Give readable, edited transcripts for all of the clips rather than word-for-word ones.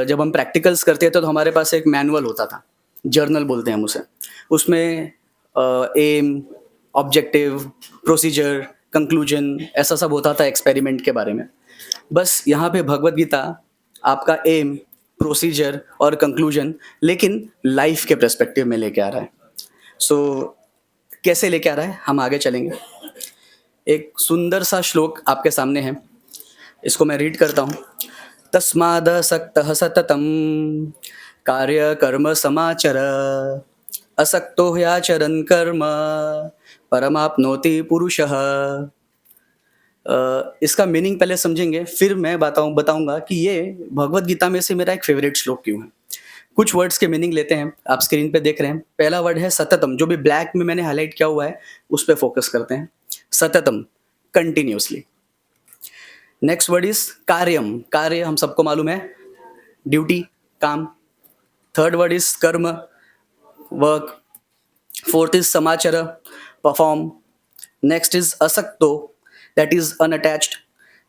जब हम प्रैक्टिकल्स करते थे तो हमारे पास एक मैनुअल होता था, जर्नल बोलते हैं हम उसे। उसमें एम, ऑब्जेक्टिव, प्रोसीजर, कंक्लूजन ऐसा सब होता था एक्सपेरिमेंट के बारे में। बस यहाँ पे भगवद गीता आपका एम, प्रोसीजर और कंक्लूजन लेकिन लाइफ के पर्सपेक्टिव में लेके आ रहा है। सो कैसे लेके आ रहा है, हम आगे चलेंगे। एक सुंदर सा श्लोक आपके सामने है, इसको मैं रीड करता हूँ। तस्मादसक्तः सततं कार्य कर्म समाचर, असक्तो ह्याचरन् कर्म परमाप्नोति पुरुषः। इसका मीनिंग पहले समझेंगे, फिर मैं बताऊंगा कि ये भगवत गीता में से मेरा एक फेवरेट श्लोक क्यों है। कुछ वर्ड्स के मीनिंग लेते हैं, आप स्क्रीन पे देख रहे हैं। पहला वर्ड है सततम, जो भी ब्लैक में मैंने हाईलाइट किया हुआ है उस पर फोकस करते हैं। सततम, कंटिन्यूसली। नेक्स्ट वर्ड इज कार्यम, कार्य हम सबको मालूम है, ड्यूटी, काम। थर्ड वर्ड इज कर्म, वर्क। फोर्थ इज समाचार, परफॉर्म। नेक्स्ट इज असक्तो, that is unattached.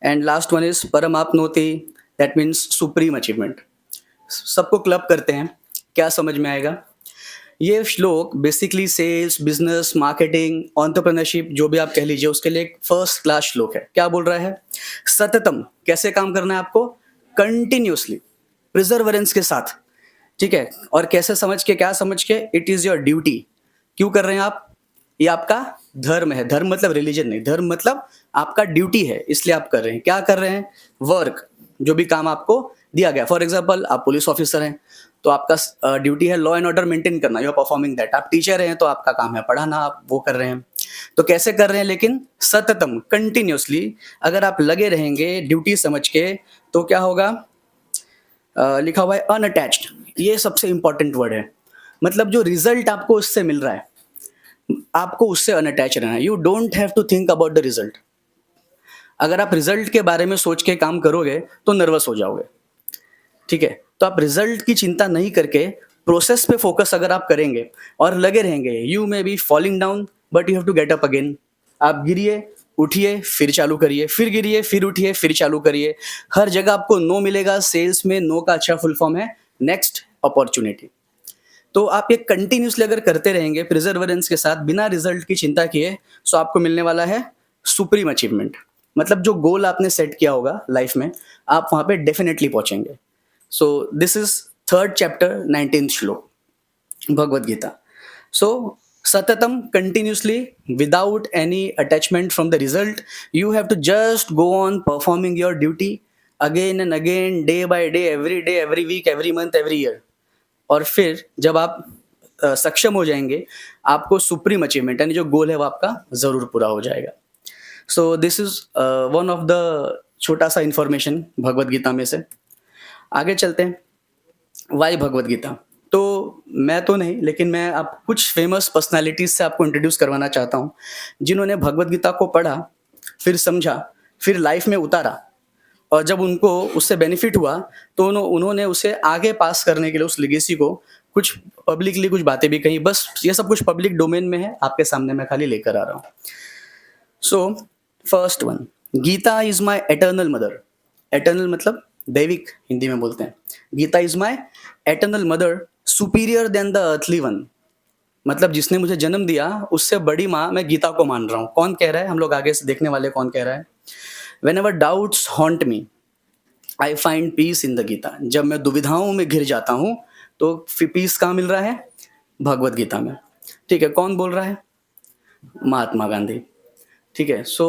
And last one is परमाप्नोति, दैट मीन्स सुप्रीम अचीवमेंट। सबको क्लब करते हैं, क्या समझ में आएगा। ये श्लोक basically sales, business, marketing, entrepreneurship जो भी आप कह लीजिए उसके लिए एक फर्स्ट क्लास श्लोक है। क्या बोल रहा है, सततम, कैसे काम करना है आपको, कंटिन्यूसली, प्रिजर्वेरेंस के साथ, ठीक है। और कैसे समझ के, क्या समझ के, इट इज योर ड्यूटी। क्यों कर रहे हैं आप, ये आपका धर्म है। धर्म मतलब रिलीजन नहीं, धर्म मतलब आपका ड्यूटी है, इसलिए आप कर रहे हैं। क्या कर रहे हैं, वर्क, जो भी काम आपको दिया गया। फॉर एग्जाम्पल आप पुलिस ऑफिसर हैं तो आपका ड्यूटी है लॉ एंड ऑर्डर मेंटेन करना, यू आर परफॉर्मिंग दैट। आप टीचर हैं तो आपका काम है पढ़ाना, आप वो कर रहे हैं। तो कैसे कर रहे हैं, लेकिन सततम, कंटिन्यूसली। अगर आप लगे रहेंगे ड्यूटी समझ के तो क्या होगा, लिखा हुआ है अनअटैच्ड, ये सबसे इंपॉर्टेंट वर्ड है। मतलब जो रिजल्ट आपको उससे मिल रहा है, आपको उससे अनअटैच रहना है। You don't have to think about the result. अगर आप रिजल्ट के बारे में सोच के काम करोगे तो नर्वस हो जाओगे, ठीक है। तो आप रिजल्ट की चिंता नहीं करके प्रोसेस पे फोकस अगर आप करेंगे और लगे रहेंगे, you may be falling down but you have to get up again. आप गिरिए, उठिए, फिर चालू करिए, फिर गिरिए, फिर उठिए, फिर चालू करिए। हर जगह आपको नो मिलेगा। सेल्स में नो का अच्छा फुल फॉर्म है नेक्स्ट अपॉर्चुनिटी। तो आप ये कंटिन्यूसली अगर करते रहेंगे प्रिजर्वेरेंस के साथ, बिना रिजल्ट की चिंता किए, सो आपको मिलने वाला है सुप्रीम अचीवमेंट। मतलब जो गोल आपने सेट किया होगा लाइफ में, आप वहां पे डेफिनेटली पहुंचेंगे। So this is third chapter, 19th श्लोक, भगवद गीता। सो सततम, continuously, without any attachment from the result, you have to just go on performing your duty again and again, day by day, every week, every month, every year. और फिर जब आप सक्षम हो जाएंगे, आपको सुप्रीम अचीवमेंट यानी जो गोल है वो आपका जरूर पूरा हो जाएगा। सो this is one of the छोटा सा इंफॉर्मेशन भगवद गीता में से। आगे चलते हैं, वाई भगवद गीता। तो मैं तो नहीं, लेकिन मैं आप कुछ फेमस पर्सनालिटीज से आपको इंट्रोड्यूस करवाना चाहता हूँ, जिन्होंने भगवद गीता को पढ़ा, फिर समझा, फिर लाइफ में उतारा, और जब उनको उससे बेनिफिट हुआ तो उन्होंने उसे आगे पास करने के लिए, उस लेगेसी को, कुछ पब्लिकली कुछ बातें भी कही। बस ये सब कुछ पब्लिक डोमेन में है, आपके सामने मैं खाली लेकर आ रहा हूँ। So first one, Gita is my eternal mother. Eternal मतलब दैविक, हिंदी में बोलते हैं। Gita is my eternal mother, superior than the earthly one. मतलब जिसने मुझे जन्म दिया उससे बड़ी माँ मैं गीता को मान रहा हूँ। कौन कह रहा है, हम लोग आगे से देखने वाले कौन कह रहा है। Whenever doubts haunt me, I find peace in the Gita. जब मैं दुविधाओं में घिर जाता हूँ तो पीस कहाँ मिल रहा है, भगवत गीता में, ठीक है। कौन बोल रहा है, महात्मा गांधी, ठीक है। सो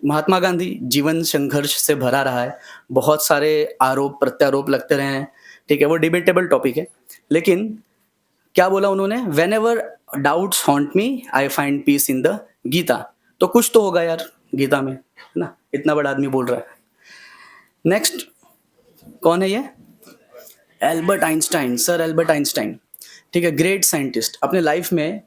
महात्मा गांधी जीवन संघर्ष से भरा रहा है, बहुत सारे आरोप प्रत्यारोप लगते रहे हैं, ठीक है। वो डिबेटेबल टॉपिक है, लेकिन क्या बोला उन्होंने, whenever doubts haunt me I find peace in the Gita. तो कुछ तो होगा यार गीता में, है ना, इतना बड़ा आदमी बोल रहा है। नेक्स्ट कौन है ये, Albert Einstein, sir Albert Einstein, ठीक है। ग्रेट साइंटिस्ट, अपने लाइफ में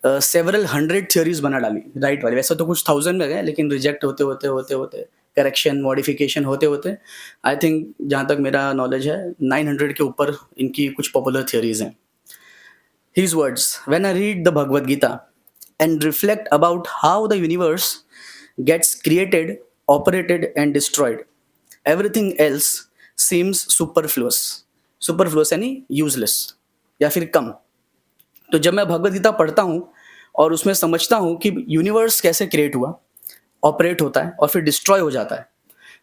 सेवरल 100 थ्योरीज बना डाली, राइट वाली। वैसे तो कुछ 1000 में गए, लेकिन रिजेक्ट होते होते होते होते, करेक्शन, मॉडिफिकेशन होते होते, आई थिंक जहाँ तक मेरा नॉलेज है 900 के ऊपर इनकी कुछ पॉपुलर थ्योरीज हैं। His words, when I read the Bhagavad Gita and reflect about how the universe gets created, operated, and destroyed, everything else seems superfluous. Superfluous यानी यूजलेस या फिर कम। तो जब मैं भगवत गीता पढ़ता हूँ और उसमें समझता हूँ कि यूनिवर्स कैसे क्रिएट हुआ, ऑपरेट होता है और फिर डिस्ट्रॉय हो जाता है,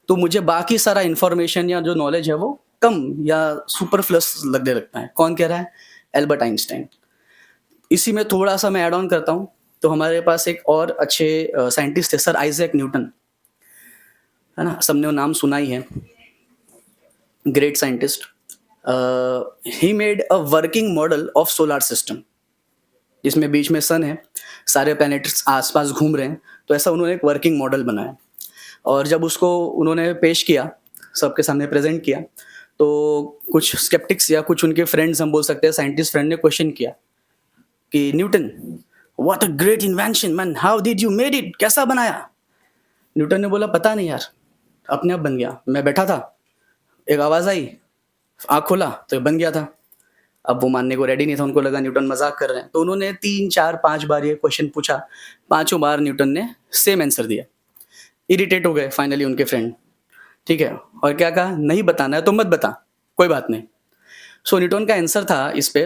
तो मुझे बाकी सारा इन्फॉर्मेशन या जो नॉलेज है वो कम या सुपरफ्लुअस लगने लगता है। कौन कह रहा है? Albert Einstein. इसी में थोड़ा सा मैं ऐड ऑन करता हूँ, तो हमारे पास एक और अच्छे साइंटिस्ट थे, सर आइजैक न्यूटन, है ना, सबने वो नाम सुना ही है, great scientist. He made a working model of solar system, जिसमें बीच में सन है, सारे प्लैनेट्स आसपास घूम रहे हैं, तो ऐसा उन्होंने एक वर्किंग मॉडल बनाया। और जब उसको उन्होंने पेश किया, सबके सामने प्रेजेंट किया, तो कुछ स्केप्टिक्स या कुछ उनके फ्रेंड्स, हम बोल सकते हैं साइंटिस्ट फ्रेंड, ने क्वेश्चन किया कि Newton, what a great invention man, how did you made it, कैसा बनाया? न्यूटन ने बोला पता नहीं यार, अपने आप बन गया, मैं बैठा था, एक आवाज़ आई, आँख खोला तो ये बन गया था। अब वो मानने को रेडी नहीं था, उनको लगा न्यूटन मजाक कर रहे हैं, तो उन्होंने 3 4 5 बार ये क्वेश्चन पूछा, पांचों बार न्यूटन ने सेम आंसर दिया। इरिटेट हो गए फाइनली उनके फ्रेंड, ठीक है, और क्या कहा, नहीं बताना है तो मत बता, कोई बात नहीं। सो न्यूटन का आंसर था इस पे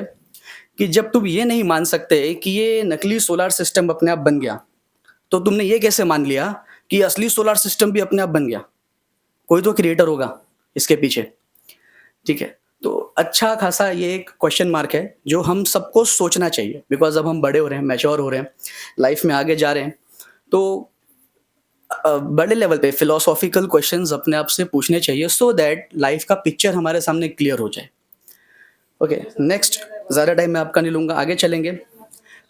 कि जब तुम ये नहीं मान सकते कि ये नकली सोलर सिस्टम अपने आप बन गया, तो तुमने ये कैसे मान लिया कि असली सोलर सिस्टम भी अपने आप बन गया? कोई तो क्रिएटर होगा इसके पीछे, ठीक है। तो अच्छा खासा ये एक क्वेश्चन मार्क है जो हम सबको सोचना चाहिए, बिकॉज अब हम बड़े हो रहे हैं, मैच्योर हो रहे हैं, लाइफ में आगे जा रहे हैं, तो बड़े लेवल पे फिलोसॉफिकल क्वेश्चंस अपने आप से पूछने चाहिए, सो दैट लाइफ का पिक्चर हमारे सामने क्लियर हो जाए। ओके, नेक्स्ट, ज़्यादा टाइम मैं आपका नहीं लूँगा, आगे चलेंगे।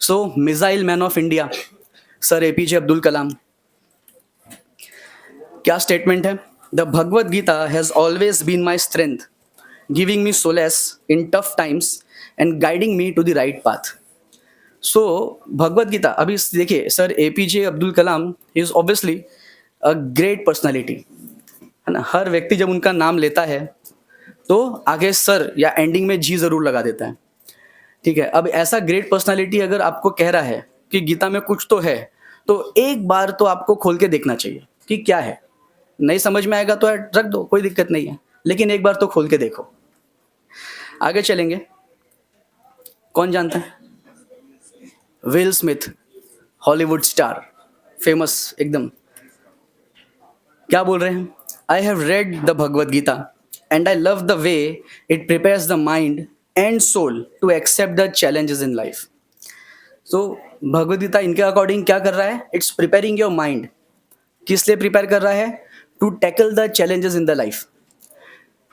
So missile man of India sir APJ Abdul Kalam, क्या स्टेटमेंट है? The Bhagavad Gita has always been my strength, giving me solace in tough times and guiding me to the right path. So Bhagavad Gita, अभी देखिए, sir APJ Abdul Kalam is obviously a great personality, है ना, हर व्यक्ति जब उनका नाम लेता है तो आगे सर या एंडिंग में जी जरूर लगा देता है, ठीक है। अब ऐसा ग्रेट पर्सनालिटी अगर आपको कह रहा है कि गीता में कुछ तो है, तो एक बार तो आपको खोल के देखना चाहिए कि क्या है। नहीं समझ में आएगा तो रख दो, कोई दिक्कत नहीं है, लेकिन एक बार तो खोल के देखो। आगे चलेंगे, कौन जानता है? Will Smith, Hollywood star, famous एकदम, क्या बोल रहे हैं? I have read the Bhagavad Gita and I love the way it prepares the mind and soul to accept the challenges in life. तो भगवद गीता इनके अकॉर्डिंग क्या कर रहा है? It's preparing your mind. किस लिए प्रिपेयर कर रहा है? To tackle the challenges in the life,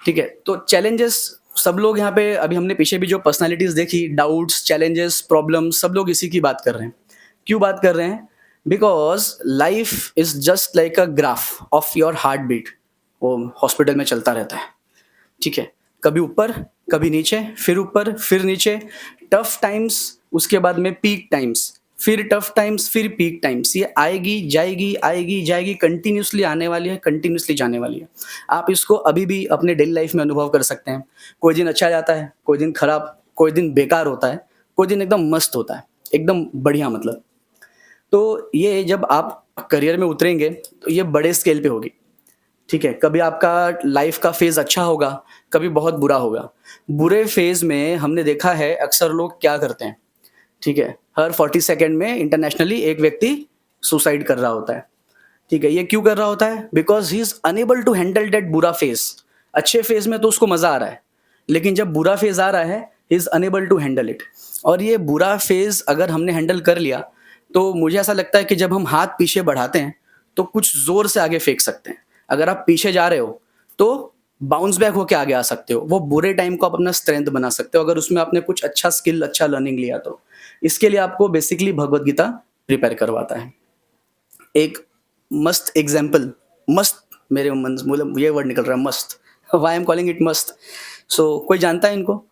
ठीक है। तो चैलेंजेस, सब लोग यहाँ पे, अभी हमने पीछे भी जो पर्सनालिटीज देखी, डाउट्स, चैलेंजेस, प्रॉब्लम्स, सब लोग इसी की बात कर रहे हैं। क्यों बात कर रहे हैं? Because life is just like a graph of your heart beat, वो हॉस्पिटल में चलता रहता है, ठीक है, कभी ऊपर कभी नीचे, फिर ऊपर फिर नीचे, टफ टाइम्स, उसके बाद में पीक टाइम्स, फिर टफ टाइम्स, फिर पीक टाइम्स, ये आएगी जाएगी, कंटिन्यूसली आने वाली है, कंटिन्यूसली जाने वाली है। आप इसको अभी भी अपने डेली लाइफ में अनुभव कर सकते हैं। कोई दिन अच्छा जाता है, कोई दिन खराब, कोई दिन बेकार होता है, कोई दिन एकदम मस्त होता है, एकदम बढ़िया मतलब। तो ये जब आप करियर में उतरेंगे तो ये बड़े स्केल पे होगी, ठीक है। कभी आपका लाइफ का फेज अच्छा होगा, कभी बहुत बुरा होगा। बुरे फेज में हमने देखा है अक्सर लोग क्या करते हैं, ठीक है, हर 40 सेकेंड में इंटरनेशनली एक व्यक्ति सुसाइड कर रहा होता है, ठीक है। ये क्यों कर रहा होता है? Because he is unable to handle that बुरा फेज। अच्छे फेज में तो उसको मजा आ रहा है, लेकिन जब बुरा फेज आ रहा है, he is unable to handle it. और ये बुरा फेज अगर हमने हैंडल कर लिया, तो मुझे ऐसा लगता है कि जब हम हाथ पीछे बढ़ाते हैं तो कुछ जोर से आगे फेंक सकते हैं। अगर आप पीछे जा रहे हो तो बाउंस बैक होके आगे आ सकते हो। वो बुरे टाइम को आप अपना स्ट्रेंथ बना सकते हो, अगर उसमें आपने कुछ अच्छा स्किल, अच्छा लर्निंग लिया तो। इसके लिए आपको बेसिकली भगवत गीता प्रिपेयर करवाता है। एक मस्त एग्जाम्पल, मस्त, मेरे मन मतलब ये वर्ड निकल रहा है मस्त, वाई एम कॉलिंग इट मस्त। सो कोई जानता है इनको?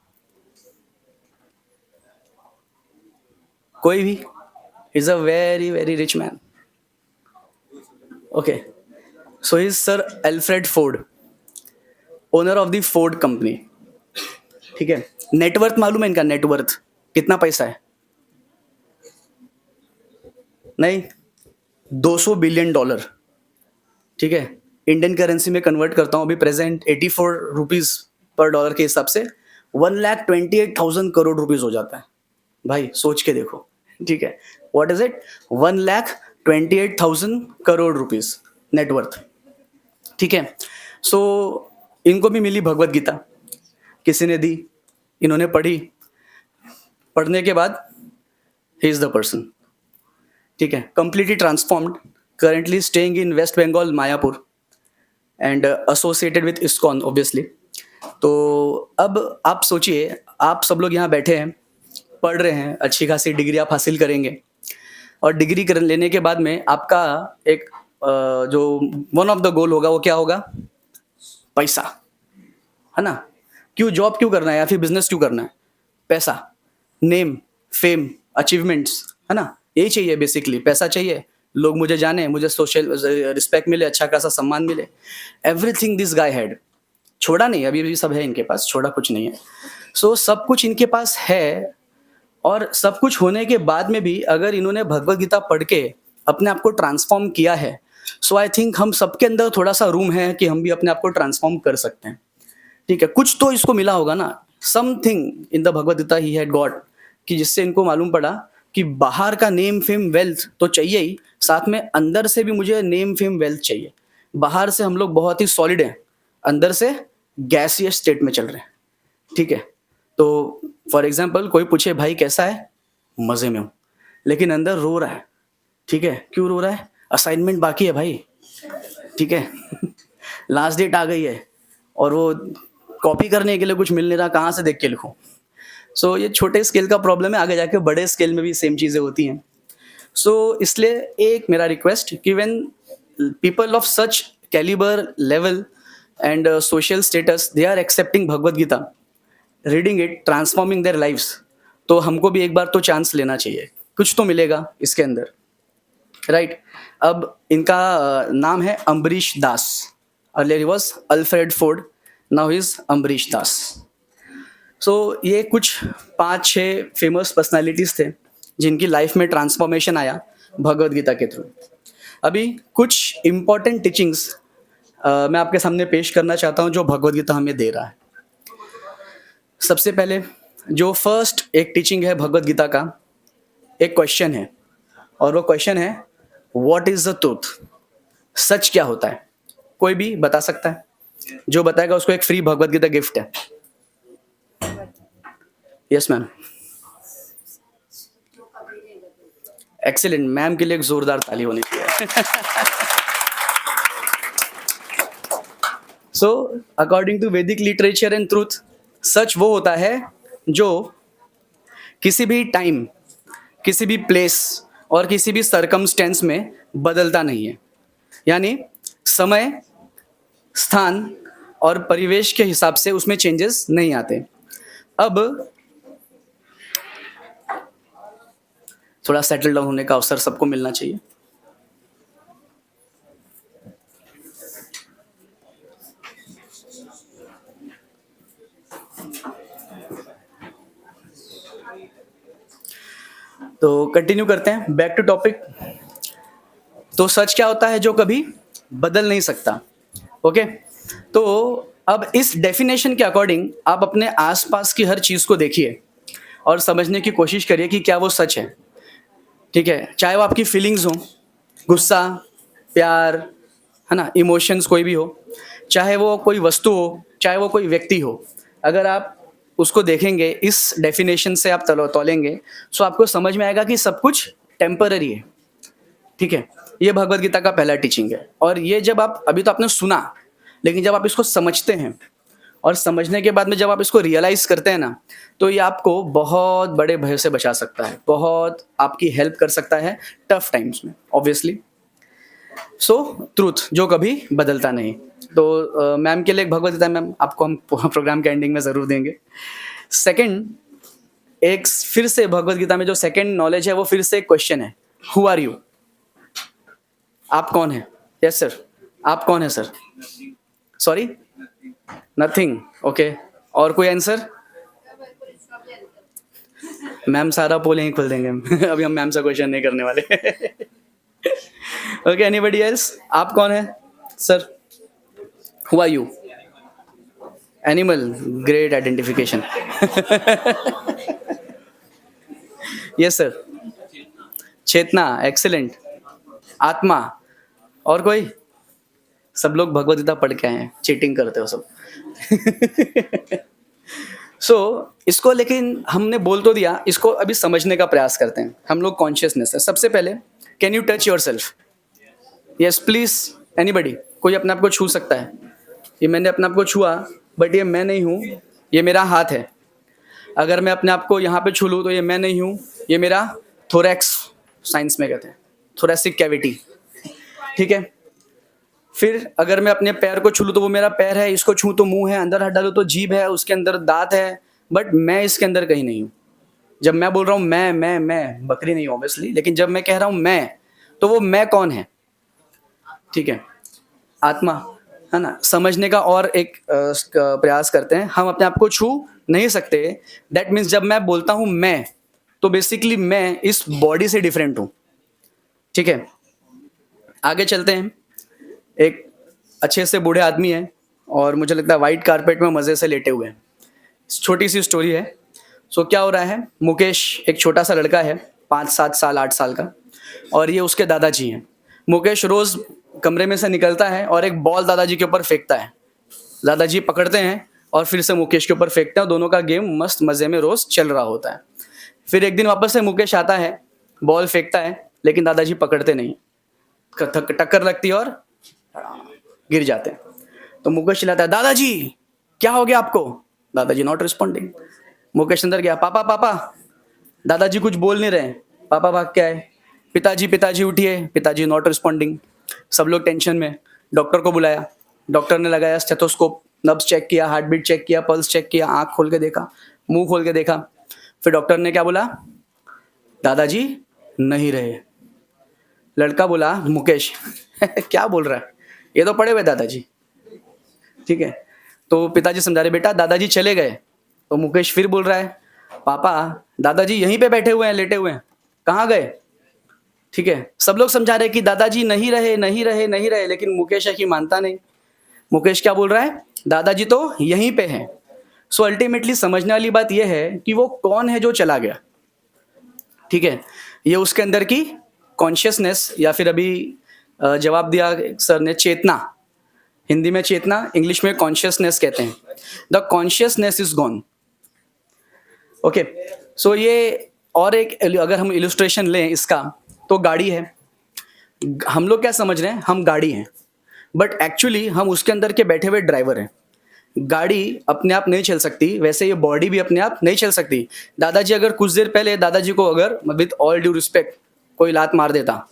कोई भी? Is a very very rich man, okay. So is sir Alfred Ford, owner of the Ford company, ठीक है। नेटवर्थ मालूम है इनका? नेटवर्थ कितना पैसा है? नहीं, $200 बिलियन, ठीक है। इंडियन करेंसी में कन्वर्ट करता हूँ अभी प्रेजेंट 84 रुपीज़ पर डॉलर के हिसाब से 1,28,000 करोड़ रुपीज़ हो जाता है। भाई सोच के देखो, ठीक है, what is it, 1,28,000 crore rupees net worth, ठीक है। सो इनको भी मिली भगवत गीता, किसी ने दी, इन्होंने पढ़ी, पढ़ने के बाद ही इज़ द पर्सन, ठीक है, completely transformed, currently staying in West Bengal, Mayapur, and associated with ISKCON obviously। तो अब आप सोचिए, आप सब लोग यहाँ बैठे हैं, पढ़ रहे हैं, अच्छी खासी डिग्री आप हासिल करेंगे, और डिग्री कर लेने के बाद में आपका एक जो वन ऑफ द गोल होगा वो क्या होगा, पैसा, है ना। क्यों जॉब क्यों करना है या फिर बिजनेस क्यों करना है, पैसा, नेम, फेम, अचीवमेंट्स, है ना, यही चाहिए बेसिकली, पैसा चाहिए, लोग मुझे जाने, मुझे सोशल रिस्पेक्ट मिले, अच्छा खासा सम्मान मिले, एवरीथिंग दिस गाय हैड, छोड़ा नहीं, अभी भी सब है इनके पास, छोड़ा कुछ नहीं है। सो सब कुछ इनके पास है, और सब कुछ होने के बाद में भी अगर इन्होंने भगवत गीता पढ़ के अपने आप को ट्रांसफॉर्म किया है, सो आई थिंक हम सबके अंदर थोड़ा सा रूम है कि हम भी अपने आप को ट्रांसफॉर्म कर सकते हैं, ठीक है। कुछ तो इसको मिला होगा ना, something in the Bhagavad Gita he had got, कि जिससे इनको मालूम पड़ा कि बाहर का नेम फेम वेल्थ तो चाहिए ही, साथ में अंदर से भी मुझे नेम फेम वेल्थ चाहिए। बाहर से हम लोग बहुत ही सॉलिड हैं, अंदर से गैसियस स्टेट में चल रहे हैं, ठीक है। तो फॉर एग्जाम्पल कोई पूछे भाई कैसा है, मज़े में हूँ, लेकिन अंदर रो रहा है, ठीक है, क्यों रो रहा है, असाइनमेंट बाकी है भाई, ठीक है लास्ट डेट आ गई है, और वो कॉपी करने के लिए कुछ मिल नहीं रहा, कहाँ से देख के लिखूँ। सो ये छोटे स्केल का प्रॉब्लम है, आगे जाके बड़े स्केल में भी सेम चीज़ें होती हैं। सो इसलिए एक मेरा रिक्वेस्ट कि when people of such calibre level and social status they are accepting Bhagavad Gita, reading it, transforming their lifes, तो हमको भी एक बार तो चांस लेना चाहिए, कुछ तो मिलेगा इसके अंदर, राइट। अब इनका नाम है Ambarish Das, earlier he was Alfred Ford, now he is Ambarish Das. So ये कुछ 5-6 फेमस पर्सनालिटीज़ थे जिनकी लाइफ में ट्रांसफॉर्मेशन आया भगवत गीता के थ्रू। अभी कुछ इम्पॉर्टेंट टीचिंग्स मैं आपके सामने पेश करना चाहता हूँ जो भगवत गीता हमें दे रहा है। सबसे पहले जो फर्स्ट एक टीचिंग है भगवत गीता का, एक क्वेश्चन है, और वो क्वेश्चन है व्हाट इज़ द ट्रूथ, सच क्या होता है। कोई भी बता सकता है, जो बताएगा उसको एक फ्री भगवत गीता गिफ्ट है। यस मैम, एक्सीलेंट, मैम के लिए एक जोरदार ताली होनी चाहिए। सो अकॉर्डिंग टू वैदिक लिटरेचर एंड ट्रूथ, सच वो होता है जो किसी भी टाइम, किसी भी प्लेस और किसी भी सरकमस्टेंस में बदलता नहीं है, यानी समय, स्थान और परिवेश के हिसाब से उसमें चेंजेस नहीं आते। अब थोड़ा सेटल डाउन होने का अवसर सबको मिलना चाहिए। तो कंटिन्यू करते हैं, बैक टू टॉपिक। तो सच क्या होता है जो कभी बदल नहीं सकता, ओके। तो अब इस डेफिनेशन के अकॉर्डिंग आप अपने आसपास की हर चीज़ को देखिए और समझने की कोशिश करिए कि क्या वो सच है, ठीक है। चाहे वो आपकी फीलिंग्स हो, गुस्सा, प्यार, है ना, इमोशंस कोई भी हो, चाहे वो कोई वस्तु हो, चाहे वो कोई व्यक्ति हो, अगर आप उसको देखेंगे, इस डेफिनेशन से आप तोलेंगे, तो आपको समझ में आएगा कि सब कुछ टेम्पररी है, ठीक है। ये भगवत गीता का पहला टीचिंग है। और ये जब आप, अभी तो आपने सुना, लेकिन जब आप इसको समझते हैं और समझने के बाद में जब आप इसको रियलाइज़ करते हैं ना, तो ये आपको बहुत बड़े भय से बचा सकता है, बहुत आपकी हेल्प कर सकता है टफ टाइम्स में, ऑब्वियसली। सो ट्रूथ जो कभी बदलता नहीं। तो मैम के लिए एक भगवत गीता मैम आपको हम प्रोग्राम के एंडिंग में ज़रूर देंगे। सेकंड, एक फिर से भगवत गीता में जो सेकंड नॉलेज है वो फिर से एक क्वेश्चन है, हु आर यू, आप कौन है। यस सर, आप कौन है सर, सॉरी, नथिंग, ओके। और कोई आंसर, मैम सारा पोल यहीं खोल देंगे अभी हम मैम से क्वेश्चन नहीं करने वाले ओके, एनीबडी एल्स, आप कौन है sir, who are you? Animal, great identification. Yes sir. Chetna, excellent. Atma. और कोई? सब लोग भगवद गीता पढ़ के आए हैं, चीटिंग करते हो सब. सो इसको लेकिन हमने बोल तो दिया, इसको अभी समझने का प्रयास करते हैं. हम लोग कॉन्शियसनेस है. सबसे पहले can you touch your self? Yes please. Anybody? कोई अपने आप को छू सकता है? ये मैंने अपने आप को छुआ, बट ये मैं नहीं हूँ, ये मेरा हाथ है. अगर मैं अपने आप को यहाँ पे छू लूँ तो ये मैं नहीं हूँ, ये मेरा थोरैक्स, साइंस में कहते हैं थोरैसिक कैविटी. ठीक है. फिर अगर मैं अपने पैर को छू लूँ तो वो मेरा पैर है, इसको छू तो मुंह है, अंदर हाथ डालू तो जीभ है, उसके अंदर दांत है, बट मैं इसके अंदर कहीं नहीं हूँ. जब मैं बोल रहा हूँ मैं बकरी नहीं ऑब्वियसली, लेकिन जब मैं कह रहा हूँ मैं, तो वो मैं कौन है? ठीक है, आत्मा है ना. समझने का और एक प्रयास करते हैं. हम अपने आप को छू नहीं सकते. दैट मीन्स जब मैं बोलता हूँ मैं, तो बेसिकली मैं इस बॉडी से डिफरेंट हूँ. ठीक है. आगे चलते हैं. एक अच्छे से बूढ़े आदमी है और मुझे लगता है वाइट कारपेट में मज़े से लेटे हुए हैं. छोटी सी स्टोरी है. सो क्या हो रहा है, मुकेश एक छोटा सा लड़का है, 5-7 साल 8 साल का, और ये उसके दादाजी हैं. मुकेश रोज़ कमरे में से निकलता है और एक बॉल दादाजी के ऊपर फेंकता है. दादाजी पकड़ते हैं और फिर से मुकेश के ऊपर फेंकते हैं. दोनों का गेम मस्त मज़े में रोज़ चल रहा होता है. फिर एक दिन वापस से मुकेश आता है, बॉल फेंकता है, लेकिन दादाजी पकड़ते नहीं. टक्कर लगती है और गिर जाते हैं. तो मुकेश चिल्लाता है, दादाजी क्या हो गया आपको? दादाजी नॉट रिस्पॉन्डिंग. मुकेश अंदर गया, पापा पापा. दादाजी कुछ बोल नहीं रहे. पापा भाग के आए, पिताजी पिताजी उठिए. पिताजी नॉट रिस्पॉन्डिंग. सब लोग टेंशन में. डॉक्टर को बुलाया. डॉक्टर ने लगाया स्टेथोस्कोप, नब्स चेक किया, हार्ट बीट चेक किया, पल्स चेक किया, आंख खोल के देखा, मुंह खोल के देखा. फिर डॉक्टर ने क्या बोला? दादाजी नहीं रहे. लड़का बोला, मुकेश क्या बोल रहा है, ये तो पड़े हुए दादाजी. ठीक है. तो पिताजी समझा रहे, बेटा दादाजी चले गए. तो मुकेश फिर बोल रहा है, पापा दादाजी यहीं पे बैठे हुए हैं, लेटे हुए हैं, कहाँ गए? ठीक है. सब लोग समझा रहे कि दादाजी नहीं रहे नहीं रहे नहीं रहे, लेकिन मुकेश है कि मानता नहीं. मुकेश क्या बोल रहा है? दादाजी तो यहीं पे हैं. सो अल्टीमेटली समझने वाली बात यह है कि वो कौन है जो चला गया. ठीक है. ये उसके अंदर की कॉन्शियसनेस, या फिर अभी जवाब दिया सर ने, चेतना. हिंदी में चेतना, इंग्लिश में कॉन्शियसनेस कहते हैं. The consciousness is gone. Okay. So ये और एक अगर हम इलस्ट्रेशन लें इसका, तो गाड़ी है. हम लोग क्या समझ रहे हैं, हम गाड़ी हैं, बट एक्चुअली हम उसके अंदर के बैठे हुए ड्राइवर हैं. गाड़ी अपने आप नहीं चल सकती, वैसे ये बॉडी भी अपने आप नहीं चल सकती. दादाजी अगर कुछ देर पहले दादाजी को अगर विद ऑल ड्यू रिस्पेक्ट कोई लात मार देता,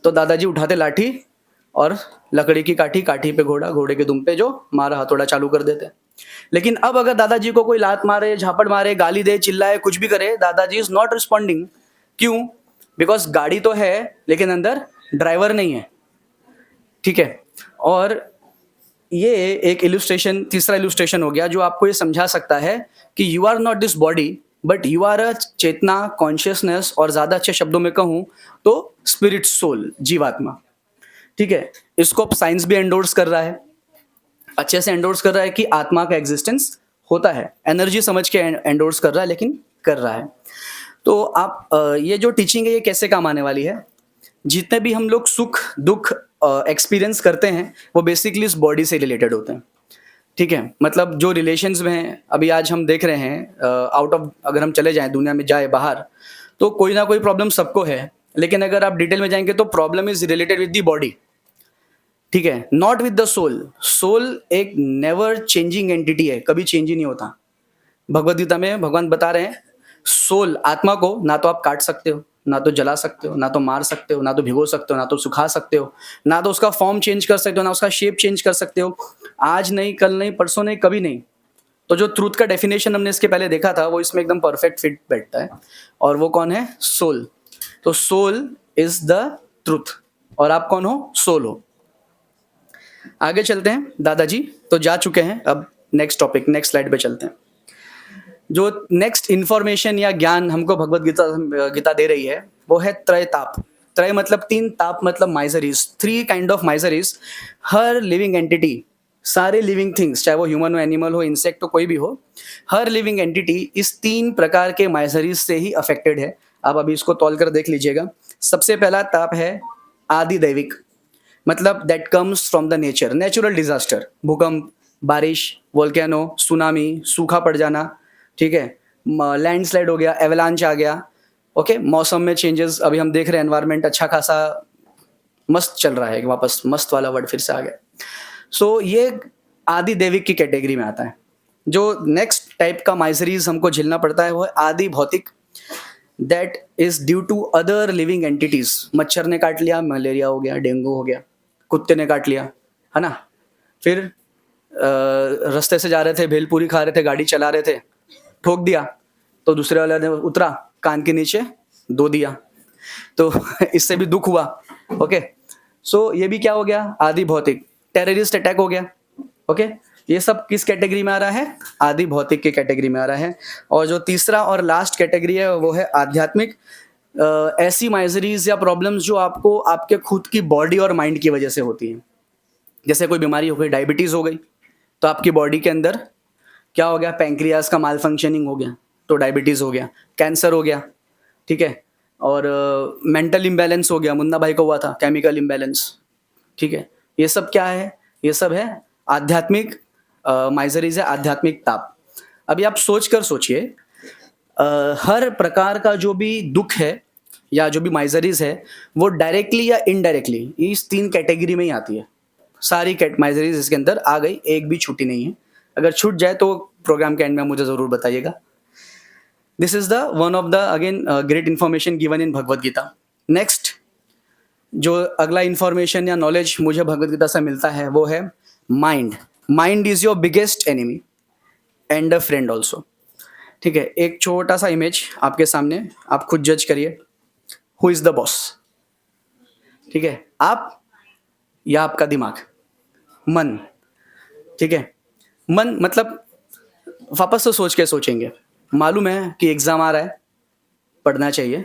तो दादाजी उठाते लाठी और लकड़ी की काठी, काठी पे घोड़ा, घोड़े के दुम पे जो मारा हथौड़ा चालू कर देते. लेकिन अब अगर दादाजी को कोई लात मारे, झापड़ मारे, गाली दे, चिल्लाए, कुछ भी करे, दादाजी इज नॉट रिस्पॉन्डिंग. क्यों? बिकॉज गाड़ी तो है लेकिन अंदर ड्राइवर नहीं है. ठीक है. और ये एक इलस्ट्रेशन, तीसरा इलस्ट्रेशन हो गया जो आपको ये समझा सकता है कि you are not this body, but you are a chetna, consciousness, और ज़्यादा अच्छे शब्दों में कहूँ तो स्पिरिट, सोल, जीवात्मा. ठीक है. इसको अब साइंस भी एंडोर्स कर रहा है, अच्छे से एंडोर्स कर रहा है कि आत्मा का एग्जिस्टेंस होता है. एनर्जी समझ के एंडोर्स कर रहा है, लेकिन कर रहा है. तो आप ये जो टीचिंग है ये कैसे काम आने वाली है? जितने भी हम लोग सुख दुख एक्सपीरियंस करते हैं वो बेसिकली इस बॉडी से रिलेटेड होते हैं. ठीक है. मतलब जो रिलेशंस में हैं, अभी आज हम देख रहे हैं आउट ऑफ, अगर हम चले जाएं दुनिया में, जाए बाहर, तो कोई ना कोई प्रॉब्लम सबको है, लेकिन अगर आप डिटेल में जाएंगे तो problem is related with the body. ठीक है. Not with the soul. Soul एक नेवर चेंजिंग एंटिटी है, कभी चेंज ही नहीं होता. भगवद गीता में भगवान बता रहे हैं, सोल, आत्मा को ना तो आप काट सकते हो, ना तो जला सकते हो, ना तो मार सकते हो, ना तो भिगो सकते हो, ना तो सुखा सकते हो, ना तो उसका फॉर्म चेंज कर सकते हो, ना उसका शेप चेंज कर सकते हो. आज नहीं, कल नहीं, परसों नहीं, कभी नहीं. तो जो ट्रूथ का डेफिनेशन हमने इसके पहले देखा था वो इसमें एकदम परफेक्ट फिट बैठता है. और वो कौन है? सोल. तो सोल इज द ट्रूथ, और आप कौन हो? सोल हो. आगे चलते हैं. दादाजी तो जा चुके हैं, अब नेक्स्ट टॉपिक, नेक्स्ट स्लाइड पे चलते हैं. जो नेक्स्ट इंफॉर्मेशन या ज्ञान हमको भगवद गीता दे रही है वो है त्रय ताप. त्रय मतलब तीन, ताप मतलब माइजरीज. 3 kind of miseries. हर लिविंग एंटिटी सारे लिविंग थिंग्स, चाहे वो ह्यूमन हो, एनिमल हो, इंसेक्ट हो, कोई भी हो, हर लिविंग एंटिटी इस 3 प्रकार के माइजरीज से ही अफेक्टेड है। आप अभी इसको तौल कर देख लीजिएगा। सबसे पहला ताप है आदि दैविक, मतलब that comes from the nature, natural disaster, भूकंप, बारिश, वोल्केनो, सुनामी, सूखा पड़ जाना, ठीक है, लैंडस्लाइड हो गया, एवलांच आ गया, ओके, मौसम में चेंजेस, अभी हम देख रहे हैं एनवायरनमेंट अच्छा खासा मस्त चल रहा है, वापस मस्त वाला वर्ड फिर से आ गया। सो ये आदि दैविक की कैटेगरी में आता है। जो नेक्स्ट टाइप का माइजरीज हमको झेलना पड़ता है वो है आदि भौतिक, that is due to other living entities. मच्छर ने काट लिया, मलेरिया हो गया, डेंगू हो गया, कुत्ते ने काट लिया, है ना, फिर रास्ते से जा रहे थे, भेलपूरी खा रहे थे, गाड़ी चला रहे थे, ठोक दिया, तो दूसरे वाले ने उतरा, कान के नीचे दो दिया, तो इससे भी दुख हुआ। ओके, सो ये भी क्या हो गया, आदि भौतिक। टेररिस्ट अटैक हो गया। ओके, ये सब किस कैटेगरी में आ रहा है, आदि भौतिक की कैटेगरी में आ रहा है। और जो तीसरा और लास्ट कैटेगरी है वो है आध्यात्मिक। ऐसी माइजरीज या प्रॉब्लम्स जो आपको आपके खुद की बॉडी और माइंड की वजह से होती हैं। जैसे कोई बीमारी हो गई, डायबिटीज हो गई, तो आपकी बॉडी के अंदर क्या हो गया, पैंक्रियाज का माल फंक्शनिंग हो गया, तो डायबिटीज हो गया, कैंसर हो गया, ठीक है, और मेंटल इम्बैलेंस हो गया, मुन्ना भाई को हुआ था केमिकल इम्बैलेंस, ठीक है। ये सब क्या है, ये सब है आध्यात्मिक माइजरीज है, आध्यात्मिक ताप। अभी आप सोच कर सोचिए, हर प्रकार का जो भी दुख है या जो भी माइजरीज है वो डायरेक्टली या इनडायरेक्टली इस 3 कैटेगरी में ही आती है। सारी माइजरीज इसके अंदर आ गई, एक भी छूटी नहीं है। अगर छूट जाए तो प्रोग्राम के एंड में मुझे ज़रूर बताइएगा। This is the one of the again great information given in Bhagavad Gita. Next जो अगला इन्फॉर्मेशन या नॉलेज मुझे भगवद गीता से मिलता है वो है mind. Mind is your biggest enemy and a friend also. ठीक है, एक छोटा सा इमेज आपके सामने, आप खुद जज करिए, हु इज द बॉस। ठीक है, आप या आपका दिमाग, मन। ठीक है, मन मतलब वापस से सोच के सोचेंगे, मालूम है कि एग्जाम आ रहा है, पढ़ना चाहिए,